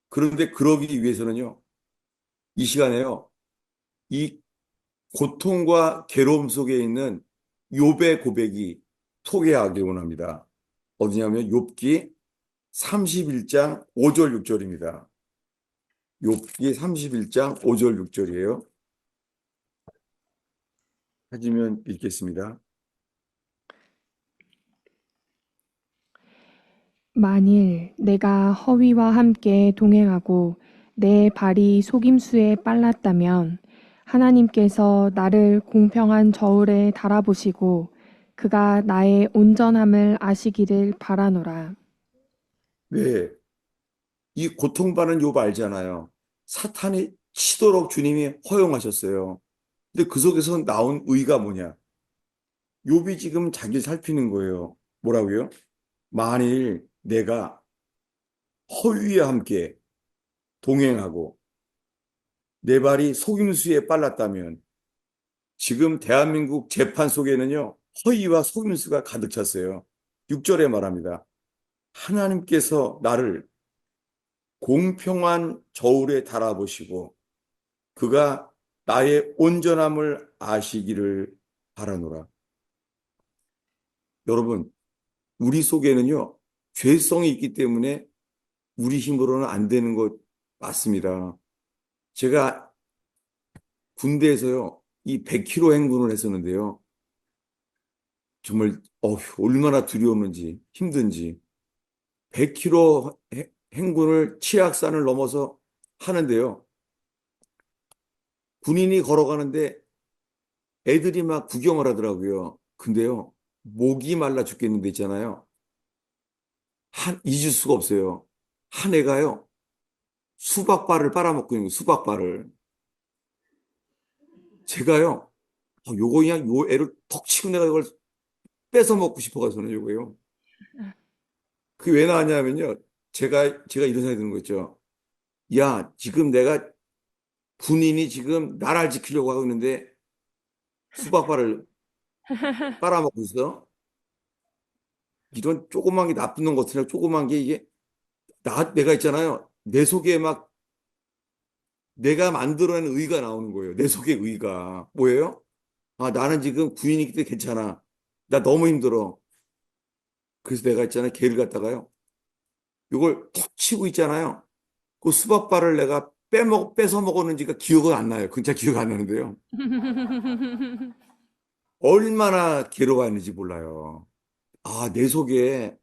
그런데 그러기 위해서는요, 이 시간에요, 이 고통과 괴로움 속에 있는 욥의 고백이 소개하기 원합니다. 어디냐면 욥기 31장 5절 6절입니다. 욥기 31장 5절 6절이에요. 찾으면 읽겠습니다. 만일 내가 허위와 함께 동행하고 내 발이 속임수에 빨랐다면 하나님께서 나를 공평한 저울에 달아보시고 그가 나의 온전함을 아시기를 바라노라. 네. 이 고통받는 욥 알잖아요. 사탄이 치도록 주님이 허용하셨어요. 근데 그 속에서 나온 의가 뭐냐? 욥이 지금 자기를 살피는 거예요. 뭐라고요? 만일 내가 허위와 함께 동행하고 내 발이 속임수에 빨랐다면 지금 대한민국 재판 속에는요, 허위와 속임수가 가득 찼어요. 6절에 말합니다. 하나님께서 나를 공평한 저울에 달아보시고 그가 나의 온전함을 아시기를 바라노라. 여러분, 우리 속에는요, 죄성이 있기 때문에 우리 힘으로는 안 되는 것 맞습니다. 제가 군대에서요, 이 100km 행군을 했었는데요. 정말, 얼마나 두려웠는지, 힘든지. 100km 행군을 치악산을 넘어서 하는데요. 군인이 걸어가는데 애들이 막 구경을 하더라고요. 근데요, 목이 말라 죽겠는데 있잖아요. 잊을 수가 없어요. 한 애가요, 수박바를 빨아먹고 있는 거예요, 수박바를. 제가요, 요거 그냥 요 애를 턱 치고 내가 이걸 뺏어 먹고 싶어가지고는 요거요. 그게 왜 나왔냐면요. 제가 이런 생각이 드는 거 있죠. 야, 지금 내가 군인이 지금 나라를 지키려고 하고 있는데 수박바를 빨아먹고 있어. 이런 조그만 게 나쁜 놈 같으냐, 조그만 게 이게, 내가 있잖아요. 내 속에 막 내가 만들어낸 의가 나오는 거예요. 내 속에 의가. 뭐예요? 아, 나는 지금 군인이기 때문에 괜찮아. 나 너무 힘들어. 그래서 내가 있잖아요. 걔를 갖다가요. 이걸 툭 치고 있잖아요. 그 수박바를 내가 뺏어 먹었는지가 기억은 안 나요. 진짜 기억 안 나는데요. 얼마나 괴로워했는지 몰라요. 아, 내 속에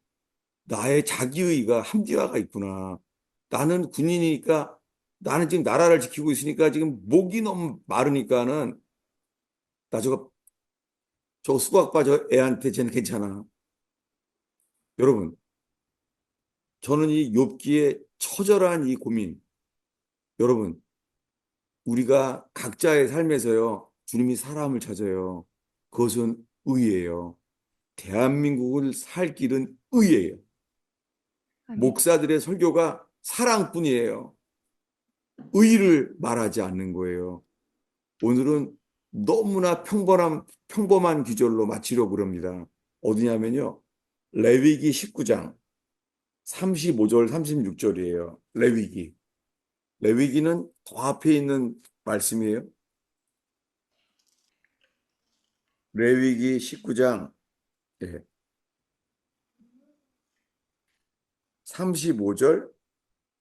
나의 자기의가 한디화가 있구나. 나는 군인이니까 나는 지금 나라를 지키고 있으니까 지금 목이 너무 마르니까는 나 저거 수박바 저 애한테 쟤는 괜찮아. 여러분, 저는 이 욥기의 처절한 이 고민, 여러분, 우리가 각자의 삶에서요, 주님이 사람을 찾아요. 그것은 의예요. 대한민국을 살 길은 의예요. 아멘. 목사들의 설교가 사랑뿐이에요. 의를 말하지 않는 거예요. 오늘은 너무나 평범한 구절로 마치려고 그럽니다. 어디냐면요. 레위기 19장 35절, 36절이에요. 레위기. 레위기는 더 앞에 있는 말씀이에요. 레위기 19장 35절,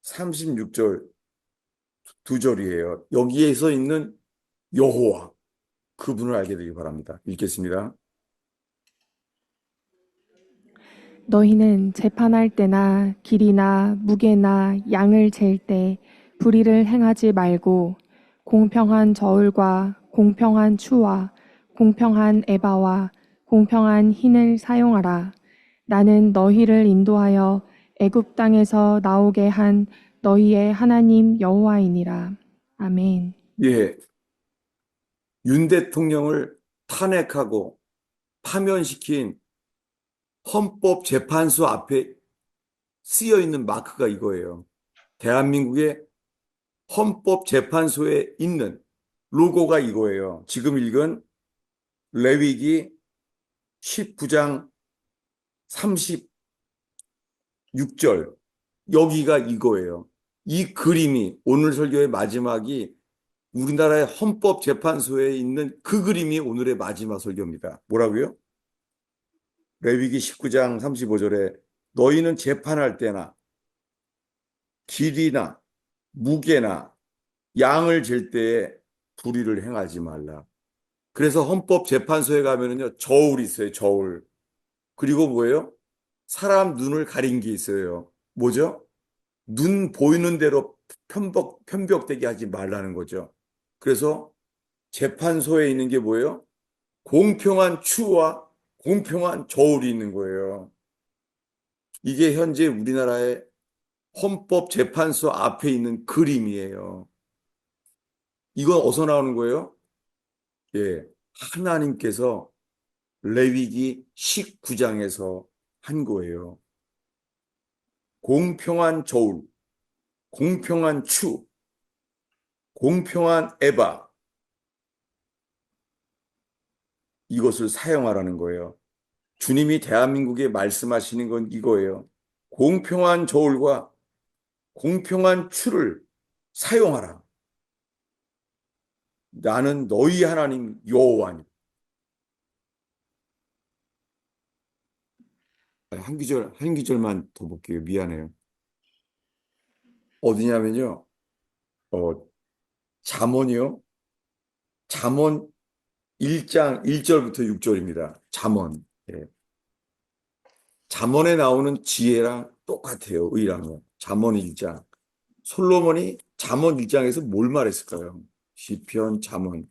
36절 두 절이에요. 여기에서 있는 여호와, 그분을 알게 되기 바랍니다. 읽겠습니다. 너희는 재판할 때나 길이나 무게나 양을 잴 때 불의를 행하지 말고 공평한 저울과 공평한 추와 공평한 에바와 공평한 흰을 사용하라. 나는 너희를 인도하여 애굽 땅에서 나오게 한 너희의 하나님 여호와이니라. 아멘. 예, 윤 대통령을 탄핵하고 파면시킨 헌법재판소 앞에 쓰여 있는 마크가 이거예요. 대한민국의 헌법재판소에 있는 로고가 이거예요. 지금 읽은 레위기 19장 36절. 여기가 이거예요. 이 그림이 오늘 설교의 마지막이 우리나라의 헌법재판소에 있는 그 그림이 오늘의 마지막 설교입니다. 뭐라고요? 레위기 19장 35절에 너희는 재판할 때나 길이나 무게나 양을 잴 때에 불의를 행하지 말라. 그래서 헌법재판소에 가면은요, 저울이 있어요, 저울. 그리고 뭐예요? 사람 눈을 가린 게 있어요. 뭐죠? 눈 보이는 대로 편벽되게 하지 말라는 거죠. 그래서 재판소에 있는 게 뭐예요? 공평한 추와 공평한 저울이 있는 거예요. 이게 현재 우리나라의 헌법재판소 앞에 있는 그림이에요. 이건 어디서 나오는 거예요? 예, 하나님께서 레위기 19장에서 한 거예요. 공평한 저울, 공평한 추, 공평한 에바, 이것을 사용하라는 거예요. 주님이 대한민국에 말씀하시는 건 이거예요. 공평한 저울과 공평한 추를 사용하라. 나는 너희 하나님 여호와니. 한 기절만 더 볼게요. 미안해요. 어디냐면요. 어, 잠언이요. 잠언 1장 1절부터 6절입니다. 잠언. 예. 잠언에 나오는 지혜랑 똑같아요. 의랑은. 잠언 1장. 솔로몬이 잠언 1장에서 뭘 말했을까요? 시편, 잠언.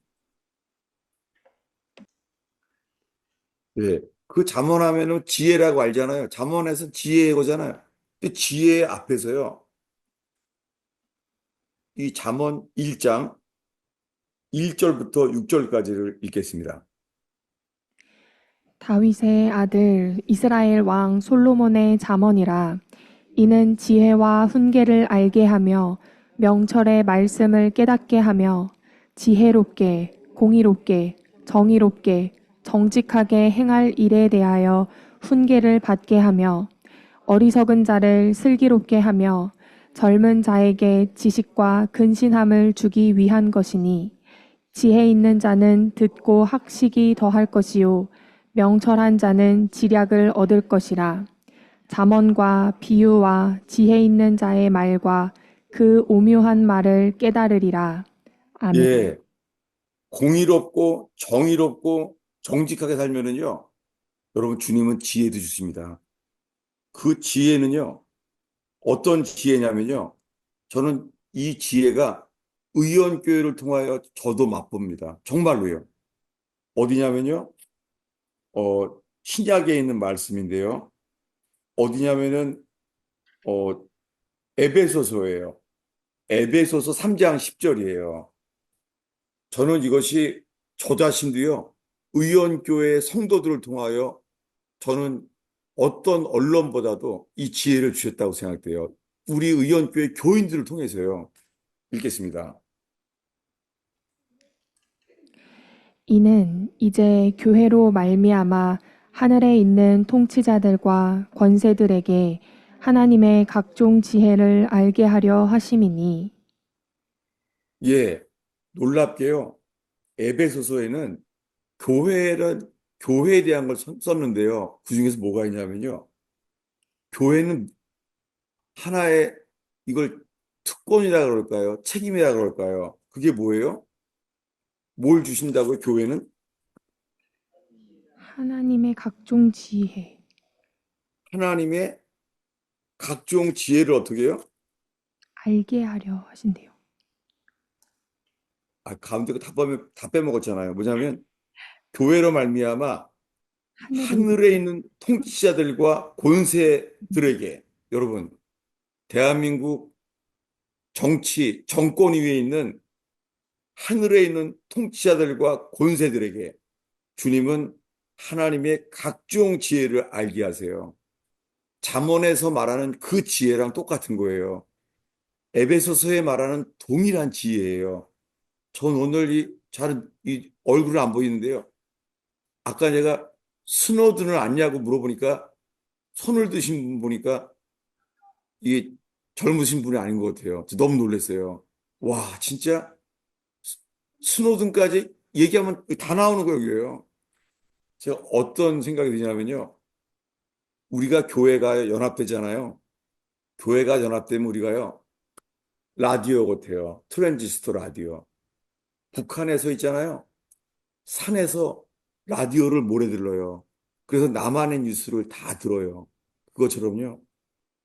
예. 그 잠언하면은 지혜라고 알잖아요. 잠언에서 지혜의 거잖아요. 근데 지혜 앞에서요. 이 잠언 1장 1절부터 6절까지를 읽겠습니다. 다윗의 아들 이스라엘 왕 솔로몬의 잠언이라. 이는 지혜와 훈계를 알게 하며 명철의 말씀을 깨닫게 하며 지혜롭게 공의롭게 정의롭게 정직하게 행할 일에 대하여 훈계를 받게 하며 어리석은 자를 슬기롭게 하며 젊은 자에게 지식과 근신함을 주기 위한 것이니 지혜 있는 자는 듣고 학식이 더할 것이요 명철한 자는 지략을 얻을 것이라. 잠언과 비유와 지혜 있는 자의 말과 그 오묘한 말을 깨달으리라. 아멘. 예. 공의롭고 정의롭고 정직하게 살면은요. 여러분 주님은 지혜도 주십니다. 그 지혜는요. 어떤 지혜냐면요. 저는 이 지혜가 의원교회를 통하여 저도 맛봅니다. 정말로요. 어디냐면요. 신약에 있는 말씀인데요. 어디냐면은 어, 에베소서예요. 에베소서 3장 10절이에요. 저는 이것이 저 자신도요. 의원교회 성도들을 통하여 저는 어떤 언론보다도 이 지혜를 주셨다고 생각돼요. 우리 의원교회 교인들을 통해서요. 읽겠습니다. 이는 이제 교회로 말미암아 하늘에 있는 통치자들과 권세들에게 하나님의 각종 지혜를 알게 하려 하심이니. 예, 놀랍게요. 에베소서에는 교회를 교회에 대한 걸 썼는데요. 그중에서 뭐가 있냐면요. 교회는 하나의 이걸 특권이라 그럴까요? 책임이라 그럴까요? 그게 뭐예요? 뭘 주신다고요? 교회는 하나님의 각종 지혜 하나님의 각종 지혜를 어떻게 해요? 알게 하려 하신대요. 가운데 다 빼먹었잖아요. 뭐냐면 교회로 말미암아 하늘에 하늘에 있는 통치자들과 권세들에게 여러분 대한민국 정권 위에 있는 하늘에 있는 통치자들과 권세들에게 주님은 하나님의 각종 지혜를 알게 하세요. 잠언에서 말하는 그 지혜랑 똑같은 거예요. 에베소서에 말하는 동일한 지혜예요. 전 오늘 이 얼굴은 안 보이는데요. 아까 제가 스노든을 아냐고 물어보니까 손을 드신 분 보니까 이게 젊으신 분이 아닌 것 같아요. 너무 놀랐어요. 와, 진짜 스노든까지 얘기하면 다 나오는 거예요. 제가 어떤 생각이 드냐면요. 우리가 교회가 연합되잖아요. 교회가 연합되면 우리가요. 라디오 같아요. 트랜지스터 라디오. 북한에서 있잖아요. 산에서 라디오를 몰래 들어요. 그래서 나만의 뉴스를 다 들어요. 그것처럼요.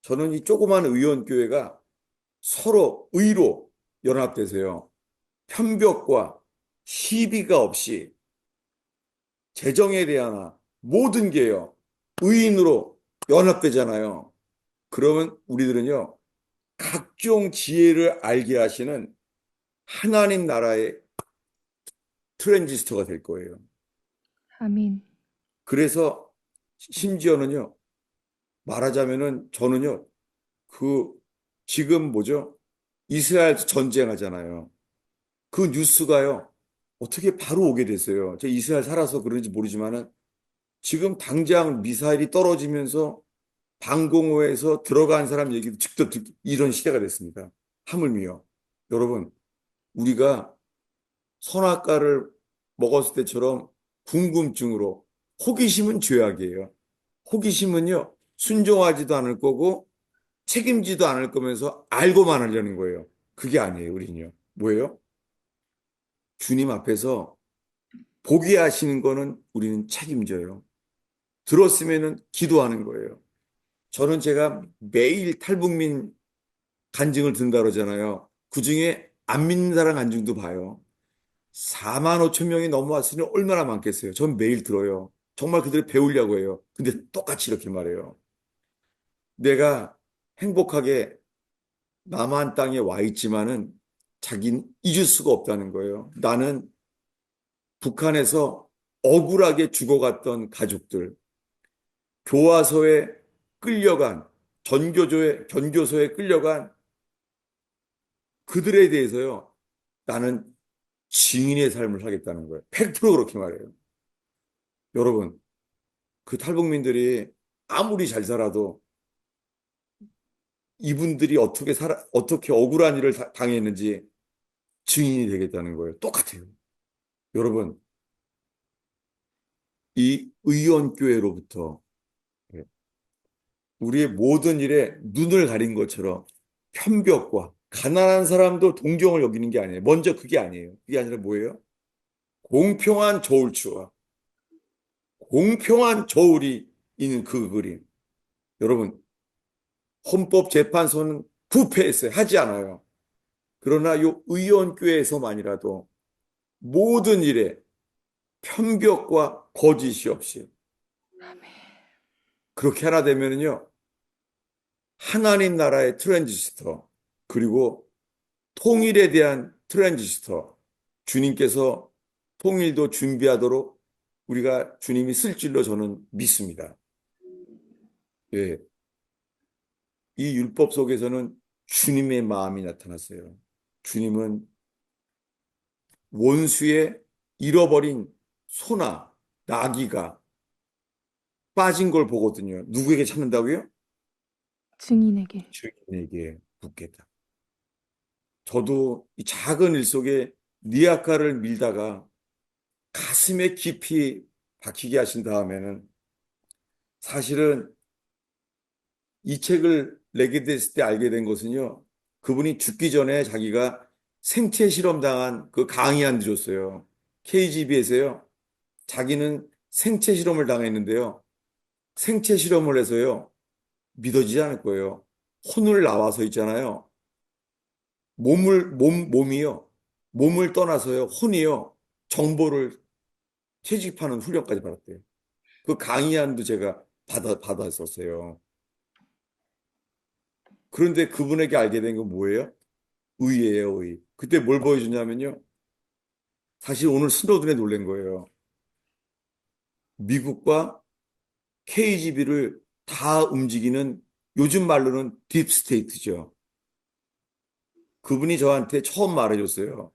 저는 이 조그만 의원교회가 서로 의로 연합돼서요. 편벽과 시비가 없이 재정에 대한 모든 게요. 의인으로 연합되잖아요. 그러면 우리들은요. 각종 지혜를 알게 하시는 하나님 나라의 트랜지스터가 될 거예요. 아멘. 그래서 심지어는요. 말하자면은 저는요. 그 지금 뭐죠? 이스라엘 전쟁하잖아요. 그 뉴스가요. 어떻게 바로 오게 됐어요. 제가 이스라엘 살아서 그런지 모르지만은 지금 당장 미사일이 떨어지면서 방공호에서 들어간 사람 얘기도 직접 듣기 이런 시대가 됐습니다. 하물며 여러분 우리가 선악과를 먹었을 때처럼 궁금증으로 호기심은 죄악이에요. 호기심은요 순종하지도 않을 거고 책임지도 않을 거면서 알고만 하려는 거예요. 그게 아니에요, 우리는요. 뭐예요? 주님 앞에서 보게 하시는 거는 우리는 책임져요. 들었으면은 기도하는 거예요. 저는 제가 매일 탈북민 간증을 든다 그러잖아요. 그중에 안 믿는 사람 간증도 봐요. 4만 5천 명이 넘어왔으니 얼마나 많겠어요. 전 매일 들어요. 정말 그들을 배우려고 해요. 근데 똑같이 이렇게 말해요. 내가 행복하게 남한 땅에 와 있지만은 자기는 잊을 수가 없다는 거예요. 나는 북한에서 억울하게 죽어갔던 가족들, 교화소에 끌려간, 견교소에 끌려간 그들에 대해서요. 나는 증인의 삶을 살겠다는 거예요. 100% 그렇게 말해요. 여러분, 그 탈북민들이 아무리 잘 살아도 이분들이 어떻게 억울한 일을 당했는지 증인이 되겠다는 거예요. 똑같아요. 여러분, 이 의원교회로부터 우리의 모든 일에 눈을 가린 것처럼 편벽과 가난한 사람도 동정을 여기는 게 아니에요. 먼저 그게 아니에요. 그게 아니라 뭐예요? 공평한 저울추와 공평한 저울이 있는 그 그림. 여러분, 헌법재판소는 부패했어요. 하지 않아요. 그러나 이 의원교회에서만이라도 모든 일에 편벽과 거짓이 없이 그렇게 하나 되면요. 하나님 나라의 트랜지스터, 그리고 통일에 대한 트랜지스터, 주님께서 통일도 준비하도록 우리가 주님이 쓸 줄로 저는 믿습니다. 예. 이 율법 속에서는 주님의 마음이 나타났어요. 주님은 원수의 잃어버린 소나 나귀가 빠진 걸 보거든요. 누구에게 찾는다고요? 증인에게. 주인에게 묻겠다. 저도 이 작은 일 속에 니아카를 밀다가 가슴에 깊이 박히게 하신 다음에는 사실은 이 책을 내게 됐을 때 알게 된 것은요. 그분이 죽기 전에 자기가 생체 실험 당한 그 강의안 들었어요. KGB에서요. 자기는 생체 실험을 당했는데요. 생체 실험을 해서요. 믿어지지 않을 거예요. 혼을 나와서 있잖아요. 몸이요. 몸을 떠나서요. 혼이요. 정보를 채집하는 훈련까지 받았대요. 그 강의안도 제가 받았었어요. 그런데 그분에게 알게 된 건 뭐예요? 의예요, 의. 그때 뭘 보여주냐면요. 사실 오늘 스노든에 놀란 거예요. 미국과 KGB를 다 움직이는 요즘 말로는 딥스테이트죠. 그분이 저한테 처음 말해줬어요.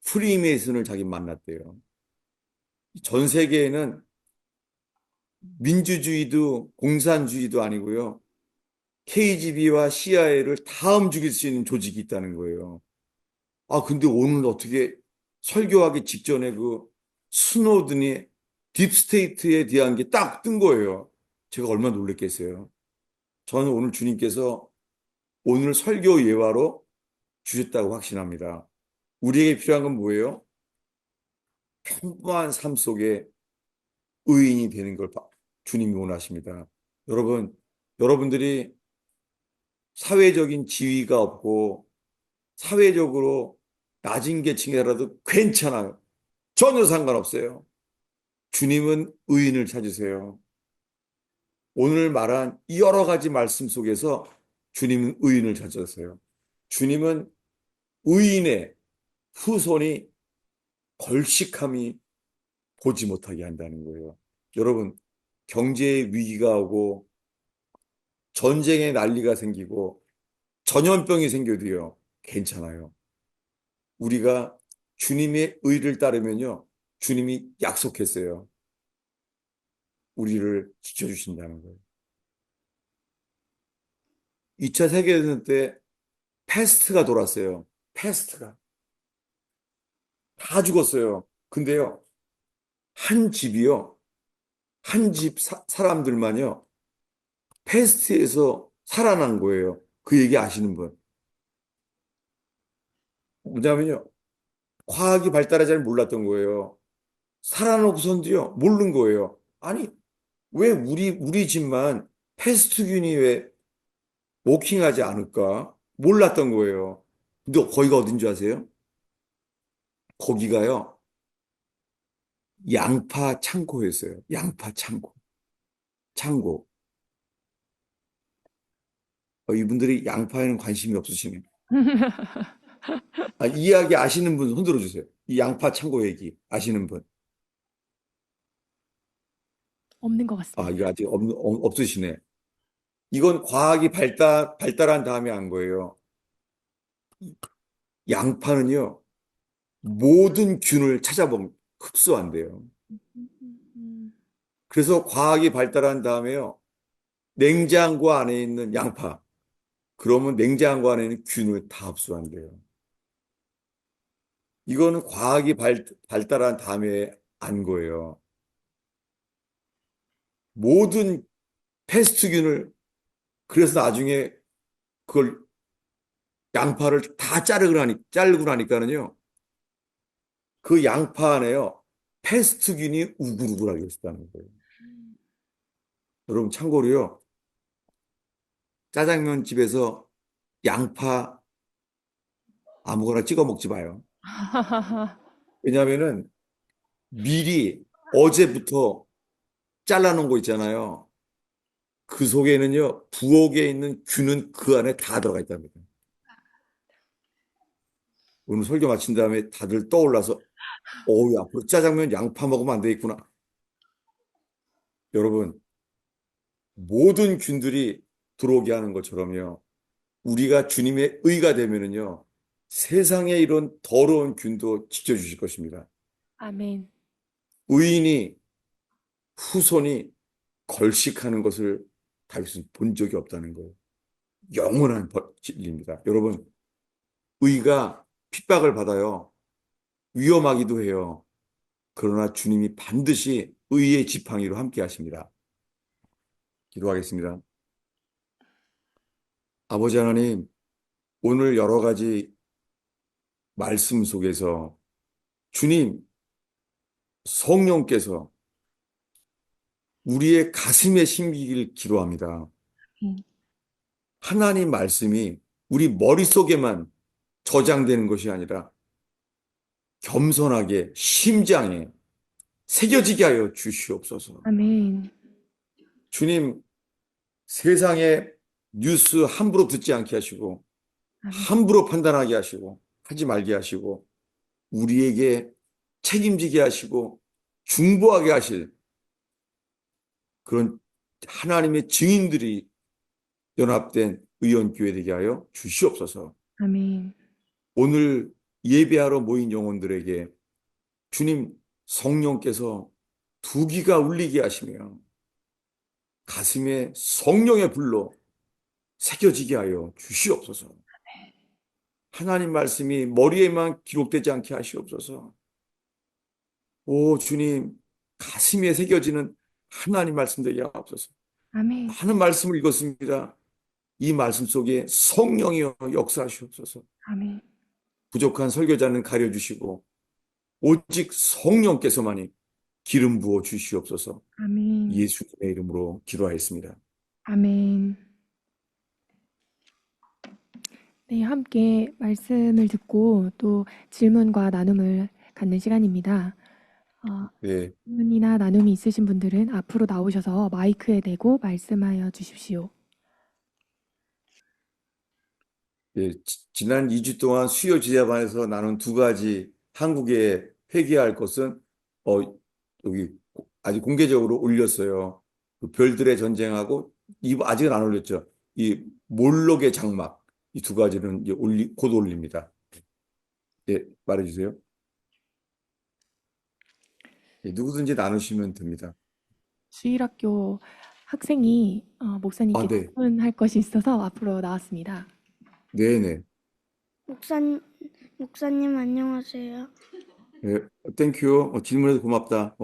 프리메이슨을 자기 만났대요. 전 세계에는 민주주의도 공산주의도 아니고요. KGB와 CIA를 다 움직일 수 있는 조직이 있다는 거예요. 아, 근데 오늘 어떻게 설교하기 직전에 그 스노든이 딥스테이트에 대한 게 딱 뜬 거예요. 제가 얼마나 놀랬겠어요. 저는 오늘 주님께서 오늘 설교 예화로 주셨다고 확신합니다. 우리에게 필요한 건 뭐예요? 평범한 삶 속에 의인이 되는 걸 주님이 원하십니다. 여러분, 여러분들이 사회적인 지위가 없고 사회적으로 낮은 계층이라도 괜찮아요. 전혀 상관없어요. 주님은 의인을 찾으세요. 오늘 말한 여러 가지 말씀 속에서 주님은 의인을 찾으세요. 주님은 의인의 후손이 걸식함이 보지 못하게 한다는 거예요. 여러분, 경제의 위기가 오고 전쟁의 난리가 생기고 전염병이 생겨도요, 괜찮아요. 우리가 주님의 의를 따르면요, 주님이 약속했어요. 우리를 지켜주신다는 거예요. 2차 세계대전 때 패스트가 돌았어요. 패스트가. 다 죽었어요. 근데요, 한 집이요, 한 집 사람들만요, 패스트에서 살아난 거예요. 그 얘기 아시는 분. 뭐냐면요, 과학이 발달하지 잘 몰랐던 거예요. 살아놓고선도요, 모르는 거예요. 아니, 왜 우리 집만 패스트균이 왜 워킹하지 않을까? 몰랐던 거예요. 근데 거기가 어딘 줄 아세요? 거기가요, 양파 창고였어요. 양파 창고. 창고. 이분들이 양파에는 관심이 없으시네요. 이 이야기 아시는 분 손들어 주세요. 이 양파 창고 얘기 아시는 분. 없는 것 같습니다. 이거 아직 없으시네. 이건 과학이 발달한 다음에 한 거예요. 양파는요, 모든 균을 찾아보면 흡수한대요. 음, 그래서 과학이 발달한 다음에요, 냉장고 안에 있는 양파, 그러면 냉장고 안에 있는 균을 다 흡수한대요. 이거는 과학이 발달한 다음에 안 거예요. 모든 패스트균을, 그래서 나중에 그걸 양파를 다 자르고 나니까는요, 그 양파 안에요, 패스트균이 우글우글하게 있었다는 거예요. 여러분, 참고로요, 짜장면 집에서 양파 아무거나 찍어 먹지 마요. 왜냐하면은 미리 어제부터 잘라놓은 거 있잖아요. 그 속에는요, 부엌에 있는 균은 그 안에 다 들어가 있답니다. 오늘 설교 마친 다음에 다들 떠올라서, 앞으로 짜장면 양파 먹으면 안 되겠구나. 여러분, 모든 균들이 들어오게 하는 것처럼요, 우리가 주님의 의가 되면은요, 세상에 이런 더러운 균도 지켜주실 것입니다. 아멘. 의인이 후손이 걸식하는 것을 다윗은 본 적이 없다는 거예요. 영원한 진리입니다. 여러분, 의가 핍박을 받아요. 위험하기도 해요. 그러나 주님이 반드시 의의 지팡이로 함께 하십니다. 기도하겠습니다. 아버지 하나님, 오늘 여러 가지 말씀 속에서 주님, 성령께서 우리의 가슴에 심기를 기도합니다. 음, 하나님 말씀이 우리 머릿속에만 저장되는 것이 아니라 겸손하게 심장에 새겨지게 하여 주시옵소서. 아멘. 주님, 세상의 뉴스 함부로 듣지 않게 하시고, 아멘. 함부로 판단하게 하시고, 하지 말게 하시고, 우리에게 책임지게 하시고, 중보하게 하실 그런 하나님의 증인들이 연합된 의원교회 되게 하여 주시옵소서. 아멘. 오늘 예배하러 모인 영혼들에게 주님 성령께서 두기가 울리게 하시며 가슴에 성령의 불로 새겨지게 하여 주시옵소서. 하나님 말씀이 머리에만 기록되지 않게 하시옵소서. 오 주님, 가슴에 새겨지는 하나님 말씀 되게 하옵소서. 아멘. 많은 말씀을 읽었습니다. 이 말씀 속에 성령이여 역사하시옵소서. 아멘. 부족한 설교자는 가려주시고 오직 성령께서만이 기름 부어 주시옵소서. 아멘. 예수님의 이름으로 기도하였습니다. 아멘. 네, 함께 말씀을 듣고 또 질문과 나눔을 갖는 시간입니다. 네, 질문이나 나눔이 있으신 분들은 앞으로 나오셔서 마이크에 대고 말씀하여 주십시오. 네. 지난 2주 동안 수요 지자반에서 나눈 두 가지 한국에 회귀할 것은 어, 여기 아직 공개적으로 올렸어요. 그 별들의 전쟁하고 아직은 안 올렸죠. 이 몰록의 장막 이 두 가지는 이제 곧 올립니다. 예, 말해주세요. 예, 누구든지 나누시면 됩니다. 주일학교 학생이 아, 목사님께 네, 질문할 것이 있어서 앞으로 나왔습니다. 네, 네. 목사님, 목사님 안녕하세요. 예, 땡큐. 질문해서 고맙다.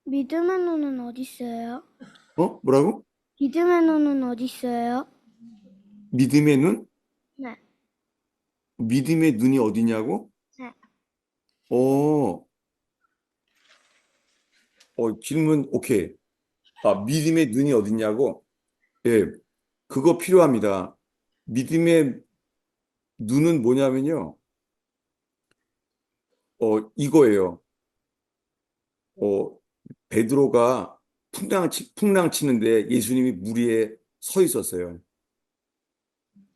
믿음의 눈은 어디 있어요? 뭐라고? 믿음의 눈은 어디 있어요? 믿음의 눈? 네, 믿음의 눈이 어디냐고? 네. 어, 질문, 오케이. 믿음의 눈이 어디냐고? 예, 그거 필요합니다. 믿음의 눈은 뭐냐면요. 이거예요. 어, 베드로가 풍랑 치는데 예수님이 물 위에 서 있었어요.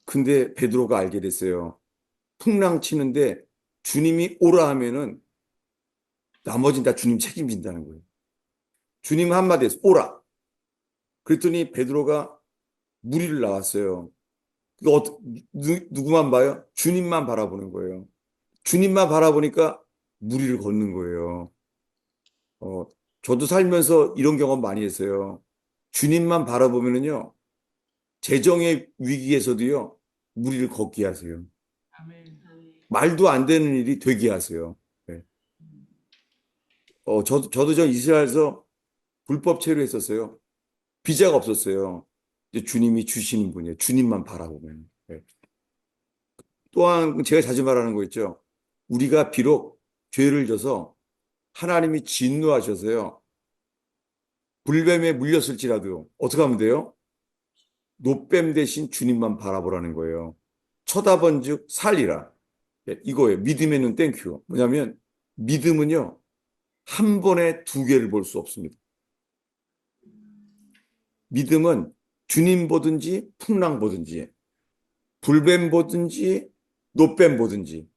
근데 베드로가 알게 됐어요. 풍랑 치는데 주님이 오라 하면은 나머지는 다 주님 책임진다는 거예요. 주님 한마디 해서 오라. 그랬더니 베드로가 물 위를 나왔어요. 누구만 봐요? 주님만 바라보는 거예요. 주님만 바라보니까 물 위를 걷는 거예요. 어, 저도 살면서 이런 경험 많이 했어요. 주님만 바라보면은요, 재정의 위기에서도요, 물 위를 걷게 하세요. 말도 안 되는 일이 되게 하세요. 네. 저도 저 이스라엘에서 불법 체류했었어요. 비자가 없었어요. 이제 주님이 주시는 분이에요. 주님만 바라보면. 네. 또한 제가 자주 말하는 거 있죠. 우리가 비록 죄를 져서 하나님이 진노하셔서요. 불뱀에 물렸을지라도 어떻게 하면 돼요? 노뱀 대신 주님만 바라보라는 거예요. 쳐다본즉 살리라. 예, 이거예요. 믿음의 눈 땡큐. 뭐냐면 믿음은요. 한 번에 두 개를 볼 수 없습니다. 믿음은 주님 보든지 풍랑 보든지 불뱀 보든지 노뱀 보든지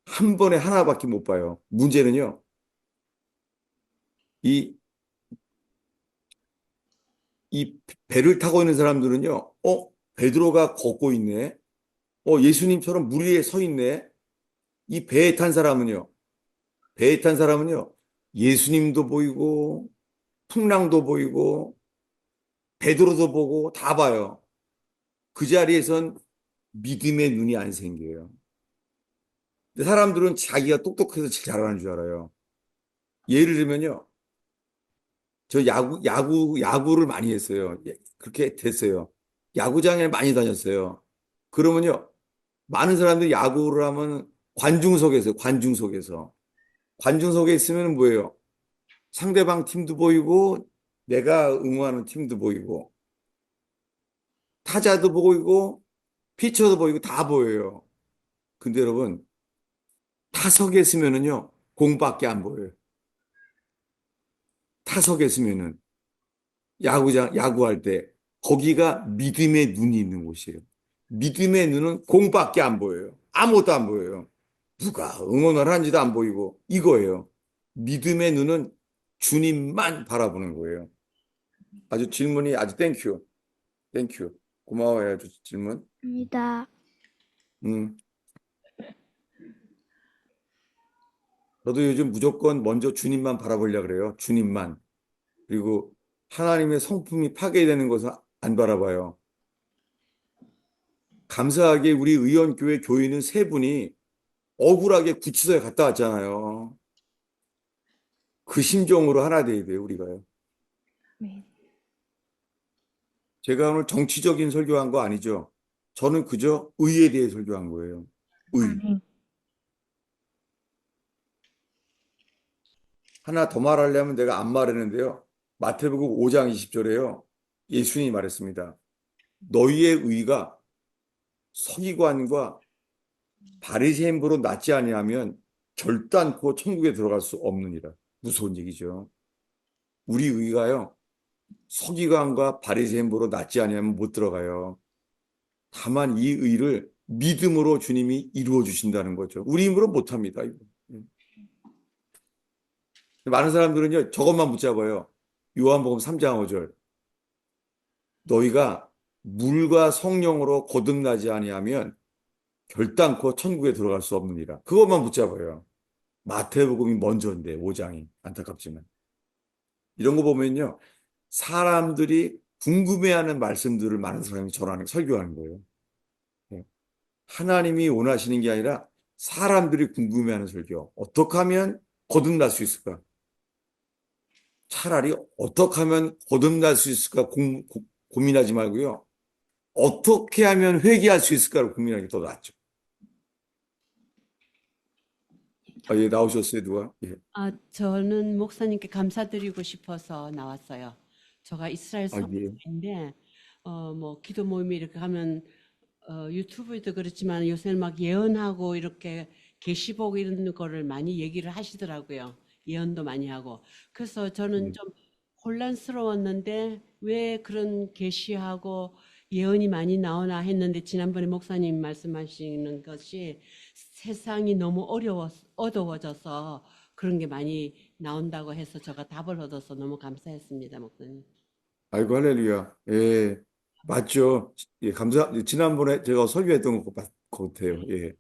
한 번에 하나밖에 못 봐요. 문제는요. 이, 이 배를 타고 있는 사람들은요. 베드로가 걷고 있네. 예수님처럼 물 위에 서 있네. 이 배에 탄 사람은요. 배에 탄 사람은요. 예수님도 보이고 풍랑도 보이고 베드로도 보고 다 봐요. 그 자리에선 믿음의 눈이 안 생겨요. 근데 사람들은 자기가 똑똑해서 제일 잘하는 줄 알아요. 예를 들면요. 저 야구를 많이 했어요. 예, 그렇게 됐어요. 야구장에 많이 다녔어요. 그러면요. 많은 사람들이 야구를 하면 관중석에서, 관중석에서. 관중석에 있으면 뭐예요? 상대방 팀도 보이고, 내가 응원하는 팀도 보이고, 타자도 보이고, 피처도 보이고, 다 보여요. 근데 여러분, 타석에 있으면은요, 공밖에 안 보여요. 타석에 있으면은, 야구할 때, 거기가 믿음의 눈이 있는 곳이에요. 믿음의 눈은 공밖에 안 보여요. 아무것도 안 보여요. 누가 응원을 하는지도 안 보이고, 이거예요. 믿음의 눈은 주님만 바라보는 거예요. 아주 질문이 아주 땡큐. 땡큐. 고마워요. 질문. 입니다. 음. 저도 요즘 무조건 먼저 주님만 바라보려고 그래요. 주님만. 그리고 하나님의 성품이 파괴되는 것은 안 바라봐요. 감사하게 우리 의원교회 교인은 세 분이 억울하게 구치소에 갔다 왔잖아요. 그 심정으로 하나 돼야 돼요, 우리가요. 네. 제가 오늘 정치적인 설교한 거 아니죠. 저는 그저 의에 대해 설교한 거예요. 의. 아멘. 하나 더 말하려면 내가 안 말했는데요. 마태복음 5장 20절에요. 예수님이 말했습니다. 너희의 의가 서기관과 바리새인보로 낫지 아니하면 결단코 천국에 들어갈 수 없느니라. 무서운 얘기죠. 우리 의가요, 서기관과 바리새인보로 낫지 아니하면 못 들어가요. 다만 이 의를 믿음으로 주님이 이루어 주신다는 거죠. 우리 힘으로 못 합니다, 이거. 많은 사람들은요, 저것만 붙잡아요. 요한복음 3장 5절. 너희가 물과 성령으로 거듭나지 아니하면 결단코 천국에 들어갈 수 없느니라. 그것만 붙잡아요. 마태복음이 먼저인데 5장이 안타깝지만. 이런 거 보면요. 사람들이 궁금해하는 말씀들을 많은 사람이 전하는 설교하는 거예요. 예. 하나님이 원하시는 게 아니라 사람들이 궁금해하는 설교. 어떻게 하면 거듭날 수 있을까? 차라리 어떻게 하면 거듭날 수 있을까 고민하지 말고요. 어떻게 하면 회개할 수 있을까를 고민하는 게 더 낫죠. 아, 예, 나오셨어요, 누가? 예. 저는 목사님께 감사드리고 싶어서 나왔어요. 제가 이스라엘 아, 예. 선교사인데, 뭐, 기도 모임에 이렇게 가면, 유튜브에도 그렇지만 요새는 막 예언하고 이렇게 계시록 이런 거를 많이 얘기를 하시더라고요. 예언도 많이 하고. 그래서 저는 예. 좀 혼란스러웠는데, 왜 그런 계시하고 예언이 많이 나오나 했는데, 지난번에 목사님 말씀하시는 것이 세상이 너무 어두워져서 그런 게 많이 나온다고 해서 제가 답을 얻어서 너무 감사했습니다, 목사님. 아이고, 할렐루야. 예, 맞죠. 예, 지난번에 제가 설교했던 것 같아요. 예.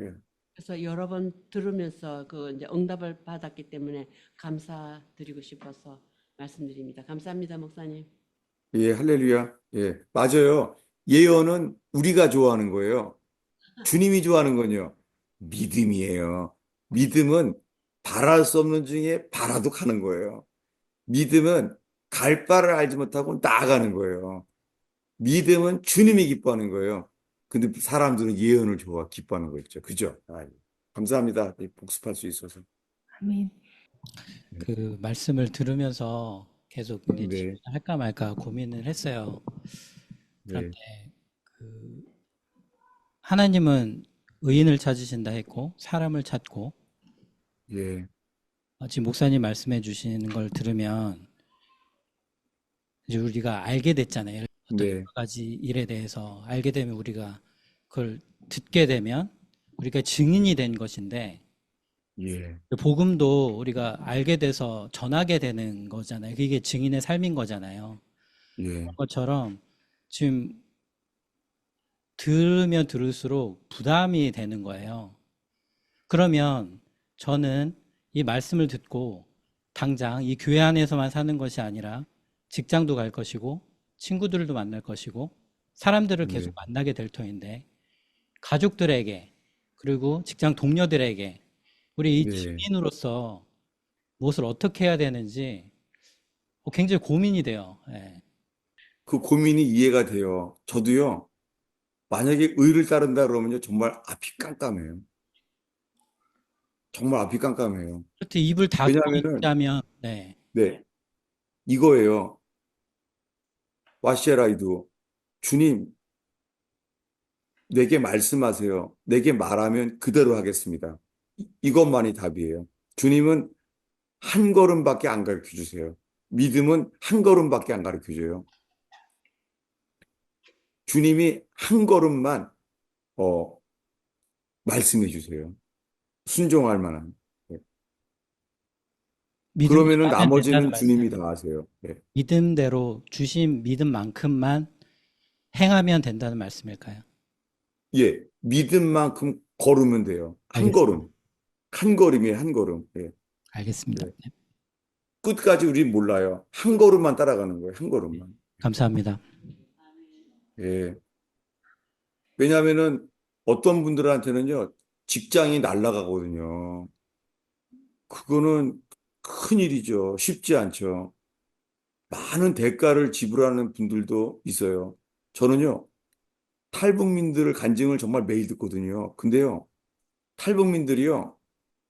예. 그래서 여러 번 들으면서 그 이제 응답을 받았기 때문에 감사드리고 싶어서 말씀드립니다. 감사합니다, 목사님. 예, 할렐루야. 예, 맞아요. 예언은 우리가 좋아하는 거예요. 주님이 좋아하는 건요. 믿음이에요. 믿음은 바랄 수 없는 중에 바라도 가는 거예요. 믿음은 갈 바를 알지 못하고 나아가는 거예요. 믿음은 주님이 기뻐하는 거예요. 근데 사람들은 예언을 기뻐하는 거 있죠. 그죠? 아, 감사합니다. 복습할 수 있어서. 아멘. 그 말씀을 들으면서 계속 이제 네, 질문을 할까 말까 고민을 했어요. 그런데 네, 그 하나님은 의인을 찾으신다 했고 사람을 찾고 예, 지금 목사님 말씀해 주시는 걸 들으면 이제 우리가 알게 됐잖아요. 어떤 네, 여러 가지 일에 대해서 알게 되면 우리가 그걸 듣게 되면 우리가 증인이 된 것인데 예, 복음도 우리가 알게 돼서 전하게 되는 거잖아요. 그게 증인의 삶인 거잖아요. 예, 그런 것처럼 지금 들으면 들을수록 부담이 되는 거예요. 그러면 저는 이 말씀을 듣고 당장 이 교회 안에서만 사는 것이 아니라 직장도 갈 것이고 친구들도 만날 것이고 사람들을 계속 네, 만나게 될 터인데 가족들에게 그리고 직장 동료들에게 우리 이 네. 증인으로서 무엇을 어떻게 해야 되는지 굉장히 고민이 돼요. 예. 그 고민이 이해가 돼요. 저도요, 만약에 의를 따른다 그러면요, 정말 앞이 깜깜해요. 정말 앞이 깜깜해요. 그렇게 입을 닫고 왜냐하면은, 있자면 네. 네, 이거예요. 와시에라이도 주님, 내게 말씀하세요. 내게 말하면 그대로 하겠습니다. 이것만이 답이에요. 주님은 한 걸음밖에 안 가르쳐 주세요. 믿음은 한 걸음밖에 안 가르쳐 줘요. 주님이 한 걸음만 어, 말씀해 주세요. 순종할 만한. 네. 믿음대로 그러면은 하면 된다는 나머지는 주님이 말씀. 다 하세요. 네. 믿음대로 주신 믿음만큼만 행하면 된다는 말씀일까요? 예, 믿음만큼 걸으면 돼요. 한 알겠습니다. 걸음, 한 걸음이에요, 한 걸음. 예, 알겠습니다. 네. 끝까지 우리 몰라요. 한 걸음만 따라가는 거예요, 한 걸음만. 감사합니다. 예. 왜냐하면은 어떤 분들한테는요, 직장이 날아가거든요. 그거는 큰일이죠. 쉽지 않죠. 많은 대가를 지불하는 분들도 있어요. 저는요, 탈북민들 간증을 정말 매일 듣거든요. 근데요, 탈북민들이요,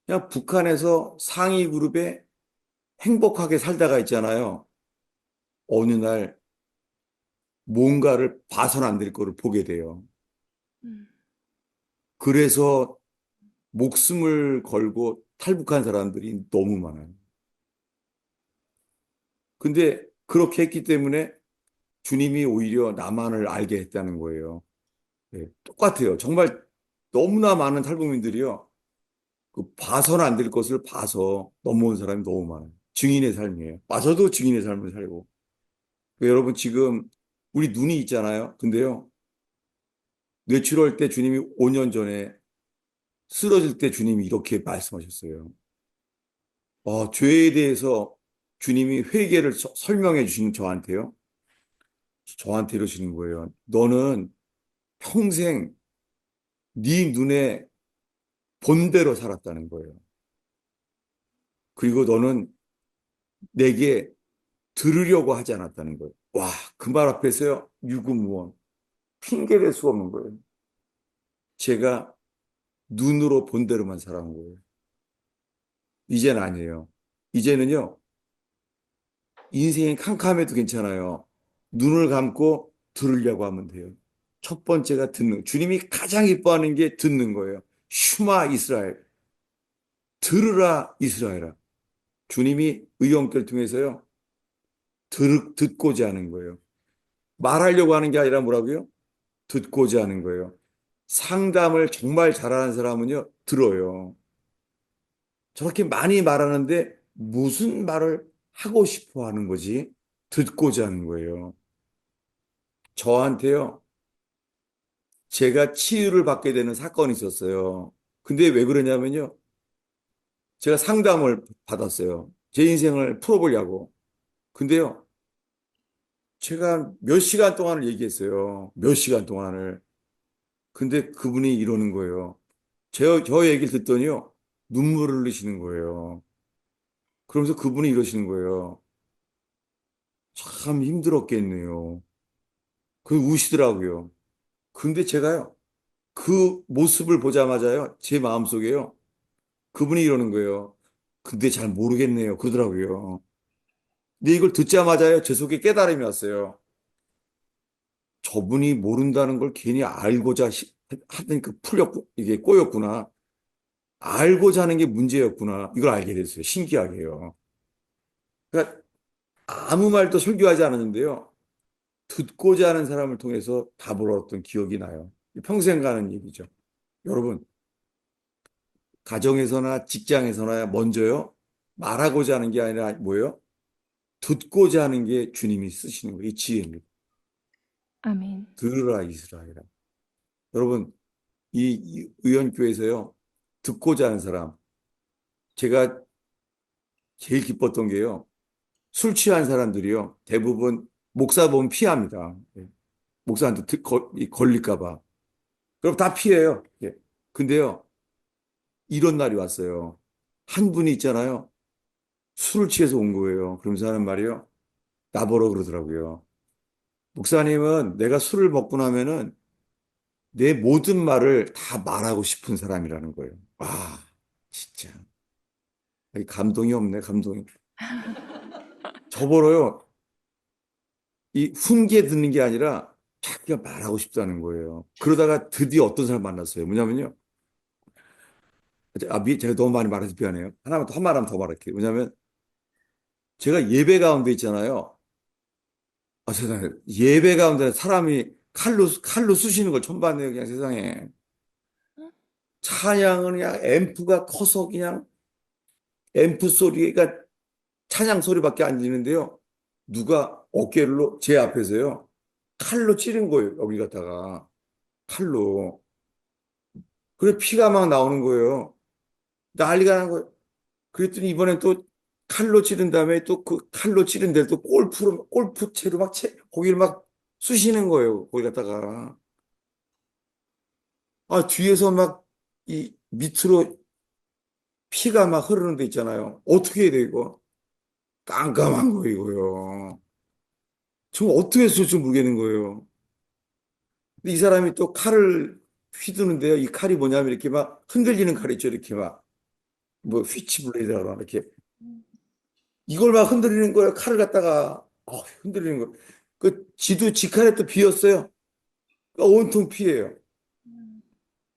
그냥 북한에서 상위 그룹에 행복하게 살다가 있잖아요. 어느 날 뭔가를 봐선 안 될 거를 보게 돼요. 음. 그래서 목숨을 걸고 탈북한 사람들이 너무 많아요. 근데 그렇게 했기 때문에 주님이 오히려 나만을 알게 했다는 거예요. 예, 똑같아요. 정말 너무나 많은 탈북민들이요. 그 봐서는 안 될 것을 봐서 넘어온 사람이 너무 많아요. 증인의 삶이에요. 봐서도 증인의 삶을 살고. 여러분 지금 우리 눈이 있잖아요. 근데요. 뇌출혈 때 주님이 5년 전에 쓰러질 때 주님이 이렇게 말씀하셨어요. 죄에 대해서 주님이 회개를 설명해 주시는 저한테 이러시는 거예요. 너는 평생 네 눈에 본대로 살았다는 거예요. 그리고 너는 내게 들으려고 하지 않았다는 거예요. 와, 그 말 앞에서요, 유구무원. 핑계댈 수가 없는 거예요. 제가 눈으로 본 대로만 살아온 거예요. 이제는 아니에요. 이제는요, 인생이 캄캄해도 괜찮아요. 눈을 감고 들으려고 하면 돼요. 첫 번째가 듣는, 주님이 가장 이뻐하는 게 듣는 거예요. 슈마 이스라엘. 들으라 이스라엘아. 주님이 의형길 통해서요, 듣고자 하는 거예요. 말하려고 하는 게 아니라 뭐라고요? 듣고자 하는 거예요. 상담을 정말 잘하는 사람은요, 들어요. 저렇게 많이 말하는데 무슨 말을 하고 싶어 하는 거지? 듣고자 하는 거예요. 저한테요, 제가 치유를 받게 되는 사건이 있었어요. 근데 왜 그러냐면요, 제가 상담을 받았어요. 제 인생을 풀어보려고. 근데요, 제가 몇 시간 동안을 얘기했어요. 몇 시간 동안을. 근데 그분이 이러는 거예요. 저 얘기를 듣더니요, 눈물을 흘리시는 거예요. 그러면서 그분이 이러시는 거예요. 참 힘들었겠네요. 그 우시더라고요. 근데 제가요, 그 모습을 보자마자요, 제 마음속에요, 그분이 이러는 거예요. 근데 잘 모르겠네요. 그러더라고요. 근데 이걸 듣자마자요, 제 속에 깨달음이 왔어요. 저분이 모른다는 걸 괜히 알고자 하더니 이게 꼬였구나. 알고자 하는 게 문제였구나. 이걸 알게 됐어요. 신기하게요. 그러니까 아무 말도 설교하지 않았는데요. 듣고자 하는 사람을 통해서 답을 얻었던 기억이 나요. 평생 가는 얘기죠. 여러분, 가정에서나 직장에서나 먼저요, 말하고자 하는 게 아니라 뭐예요? 듣고자 하는 게 주님이 쓰시는 거예요. 이 지혜입니다. 아멘. 들으라 이스라엘아. 여러분, 이 의원교회에서요, 듣고자 하는 사람, 제가 제일 기뻤던 게요, 술 취한 사람들이요, 대부분 목사 보면 피합니다. 예. 목사한테 걸릴까 봐. 그럼 다 피해요. 예. 근데요, 이런 날이 왔어요. 한 분이 있잖아요. 술을 취해서 온 거예요. 그러면서 하는 말이요. 나보러 그러더라고요. 목사님은 내가 술을 먹고 나면은 내 모든 말을 다 말하고 싶은 사람이라는 거예요. 아, 진짜. 감동이 없네, 감동이. 저보러요, 이 훈계 듣는 게 아니라 자기가 말하고 싶다는 거예요. 그러다가 드디어 어떤 사람 만났어요. 뭐냐면요. 제가 너무 많이 말해서 미안해요. 한 말하면 더 말할게요. 뭐냐면 제가 예배 가운데 있잖아요. 세상에. 예배 가운데 사람이 칼로 쑤시는 걸 처음 봤네요. 그냥 세상에. 찬양은 그냥 앰프가 커서 그냥 앰프 소리가 찬양 소리밖에 안 들리는데요. 누가 어깨로 제 앞에서요. 칼로 찌른 거예요. 여기 갖다가. 칼로. 그래 피가 막 나오는 거예요. 난리가 난 거예요. 그랬더니 이번엔 또 칼로 찌른 다음에 또 그 칼로 찌른 데를 또 골프채로 거기를 막 쑤시는 거예요. 거기 갖다가. 뒤에서 막 이 밑으로 피가 막 흐르는 데 있잖아요. 어떻게 해야 돼, 이거? 깜깜한 거예요, 이거요. 정말 어떻게 해서 좀 모르겠는 거예요. 근데 이 사람이 또 칼을 휘두는데요. 이 칼이 뭐냐면 이렇게 막 흔들리는 칼 있죠. 이렇게 막, 뭐, 휘치 블레이드라고 하나, 이렇게. 이걸 막 흔들리는 거예요. 칼을 갖다가, 흔들리는 거. 지 칼에 또 비었어요. 온통 피해요.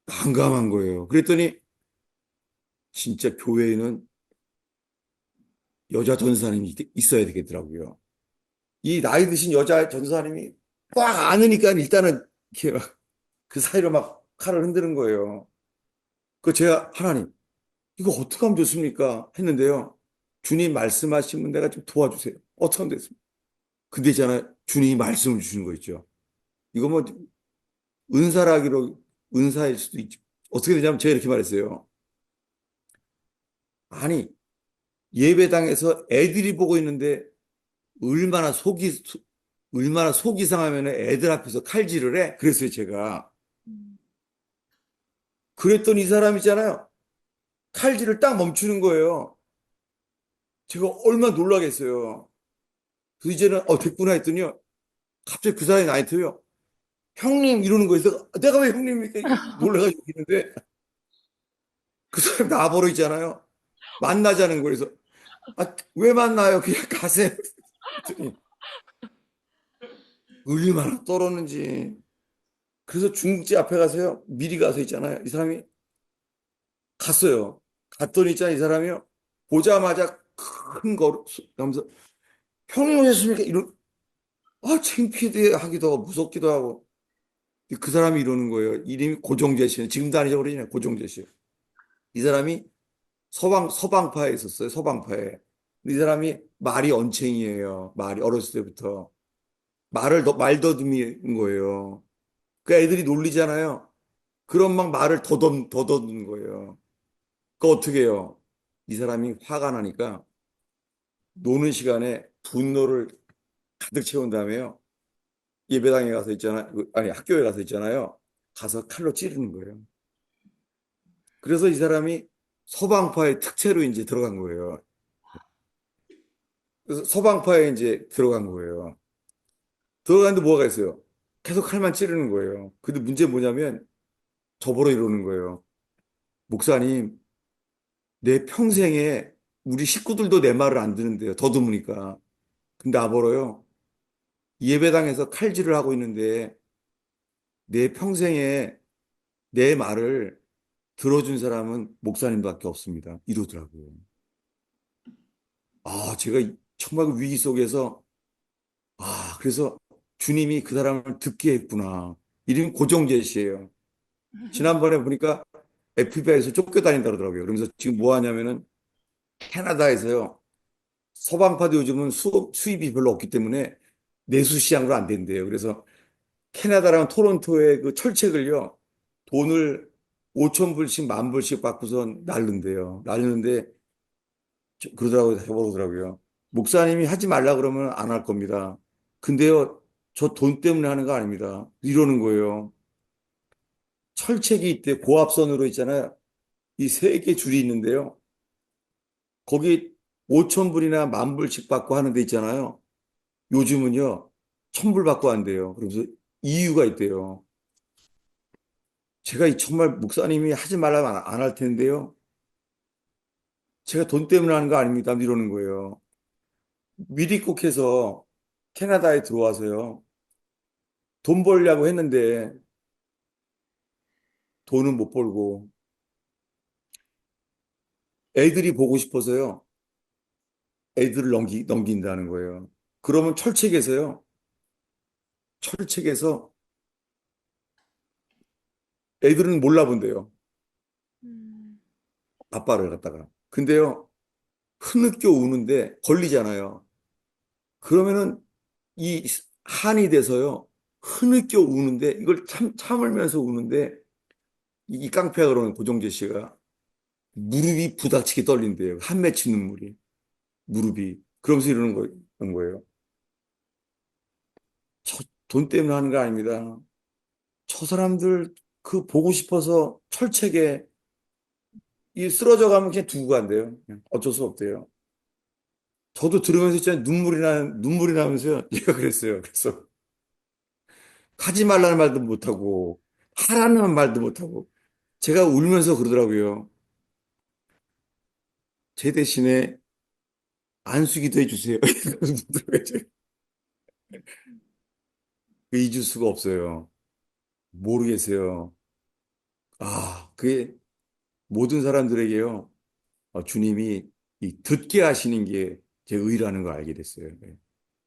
난감한 거예요. 그랬더니 진짜 교회에는 여자 전사님이 있어야 되겠더라고요. 이 나이 드신 여자 전사님이 꽉 안으니까 일단은 이렇게 막 그 사이로 막 칼을 흔드는 거예요. 그 제가 하나님 이거 어떻게 하면 좋습니까? 했는데요. 주님 말씀하시면 내가 좀 도와주세요. 어떻게 하면 됐습니까? 근데 있잖아요. 주님이 말씀을 주시는 거 있죠. 이거 뭐 은사라기로 은사일 수도 있죠. 어떻게 되냐면 제가 이렇게 말했어요. 아니 예배당에서 애들이 보고 있는데 얼마나 얼마나 속이 상하면 애들 앞에서 칼질을 해? 그랬어요, 제가. 그랬더니 이 사람 있잖아요. 칼질을 딱 멈추는 거예요. 제가 얼마나 놀라겠어요. 그래서 이제는, 됐구나 했더니요. 갑자기 그 사람이 나한테요. 형님, 이러는 거에서 내가 왜 형님입니까? 놀라가지고 있는데, 그 사람 나보러 있잖아요. 만나자는 거에서, 왜 만나요? 그냥 가세요. 그랬더니, 얼마나 떨었는지. 그래서 중국집 앞에 가서요. 미리 가서 있잖아요. 이 사람이 갔어요. 갔더니 있잖아, 이 사람이요. 보자마자 큰 거로 하면서 형님 오셨습니까? 창피해 하기도 하고 무섭기도 하고. 그 사람이 이러는 거예요. 이름이 고종재 씨. 지금도 안 잊어버리네. 고종재 씨. 이 사람이 서방파에 있었어요. 서방파에. 이 사람이 말이 언챙이에요. 말이 어렸을 때부터. 말더듬인 거예요. 그 애들이 놀리잖아요. 그럼 막 말을 더듬는 거예요. 그 어떻게 해요? 이 사람이 화가 나니까 노는 시간에 분노를 가득 채운 다음에요. 예배당에 가서 있잖아요. 아니, 학교에 가서 있잖아요. 가서 칼로 찌르는 거예요. 그래서 이 사람이 서방파의 특채로 이제 들어간 거예요. 그래서 서방파에 이제 들어간 거예요. 들어갔는데 뭐가 있어요? 계속 칼만 찌르는 거예요. 근데 문제 뭐냐면 저보러 이러는 거예요. 목사님, 내 평생에 우리 식구들도 내 말을 안 듣는데요. 더듬으니까. 근데 아버러요. 예배당에서 칼질을 하고 있는데 내 평생에 내 말을 들어준 사람은 목사님밖에 없습니다. 이러더라고요. 제가 정말 그 위기 속에서 그래서 주님이 그 사람을 듣게 했구나. 이름이 고정재 씨예요. 지난번에 보니까 FBI에서 쫓겨다닌다 그러더라고요. 그러면서 지금 뭐 하냐면은 캐나다에서요. 서방파도 요즘은 수입이 별로 없기 때문에 내수 시장으로 안 된대요. 그래서 캐나다랑 토론토의 그 철책을요, 돈을 5천 불씩, 만 불씩 받고선 날른대요. 날르는데, 해보더라고요. 목사님이 하지 말라 그러면 안 할 겁니다. 근데요, 저 돈 때문에 하는 거 아닙니다. 이러는 거예요. 철책이 있대, 고압선으로 있잖아요. 이 세 개 줄이 있는데요. 거기 5천 불이나 만 불씩 받고 하는 데 있잖아요. 요즘은요, 1,000불 받고 한대요. 그러면서 이유가 있대요. 제가 정말 목사님이 하지 말라면 안 할 텐데요. 제가 돈 때문에 하는 거 아닙니다. 이러는 거예요. 미리국해서 캐나다에 들어와서요. 돈 벌려고 했는데 돈은 못 벌고 애들이 보고 싶어서요. 애들을 넘긴다는 거예요. 그러면 철책에서 애들은 몰라본대요. 아빠를 갖다가. 근데요. 흐느껴 우는데 걸리잖아요. 그러면은 이 한이 돼서요. 흐느껴 우는데 이걸 참으면서 우는데 이 깡패가 그러는 고정재 씨가 무릎이 부닥치게 떨린대요. 한 맺힌 눈물이. 무릎이. 그러면서 이러는 거예요. 저 돈 때문에 하는 거 아닙니다. 저 사람들 그 보고 싶어서 철책에 이 쓰러져 가면 그냥 두고 간대요. 그냥 어쩔 수 없대요. 저도 들으면서 진짜 눈물이 나면서요. 얘가 그랬어요. 그래서 하지 말라는 말도 못하고 하라는 말도 못하고 제가 울면서 그러더라고요. 제 대신에 안수기도 해주세요. 잊을 수가 없어요. 모르겠어요. 그게 모든 사람들에게요. 주님이 이 듣게 하시는 게 제 의라는 걸 알게 됐어요. 네.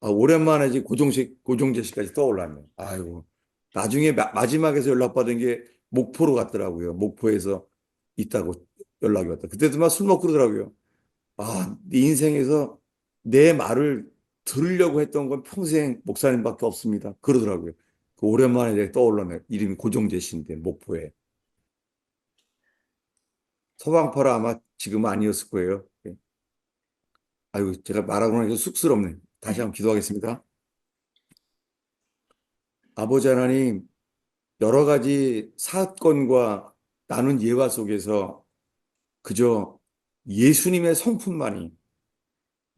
오랜만에 이제 고종재 씨까지 떠올랐네요. 아이고, 나중에 마지막에서 연락받은 게 목포로 갔더라고요. 목포에서 있다고 연락이 왔다. 그때도 막 술 먹고 그러더라고요. 네 인생에서 내 말을 들으려고 했던 건 평생 목사님밖에 없습니다. 그러더라고요. 그 오랜만에 이제 떠올랐네. 이름이 고종재 씨인데, 목포에. 서방파라 아마 지금은 아니었을 거예요. 예. 아이고, 제가 말하고 나니까 쑥스럽네. 다시 한번 기도하겠습니다. 아버지 하나님, 여러 가지 사건과 나눈 예화 속에서 그저 예수님의 성품만이,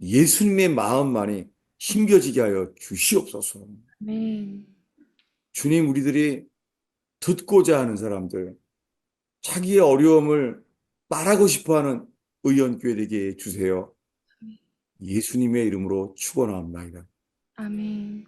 예수님의 마음만이 힘겨지게 하여 주시옵소서. 아멘. 주님, 우리들이 듣고자 하는 사람들, 자기의 어려움을 말하고 싶어 하는 의원교회 되게 해 주세요. 예수님의 이름으로 축원합니다. 아멘.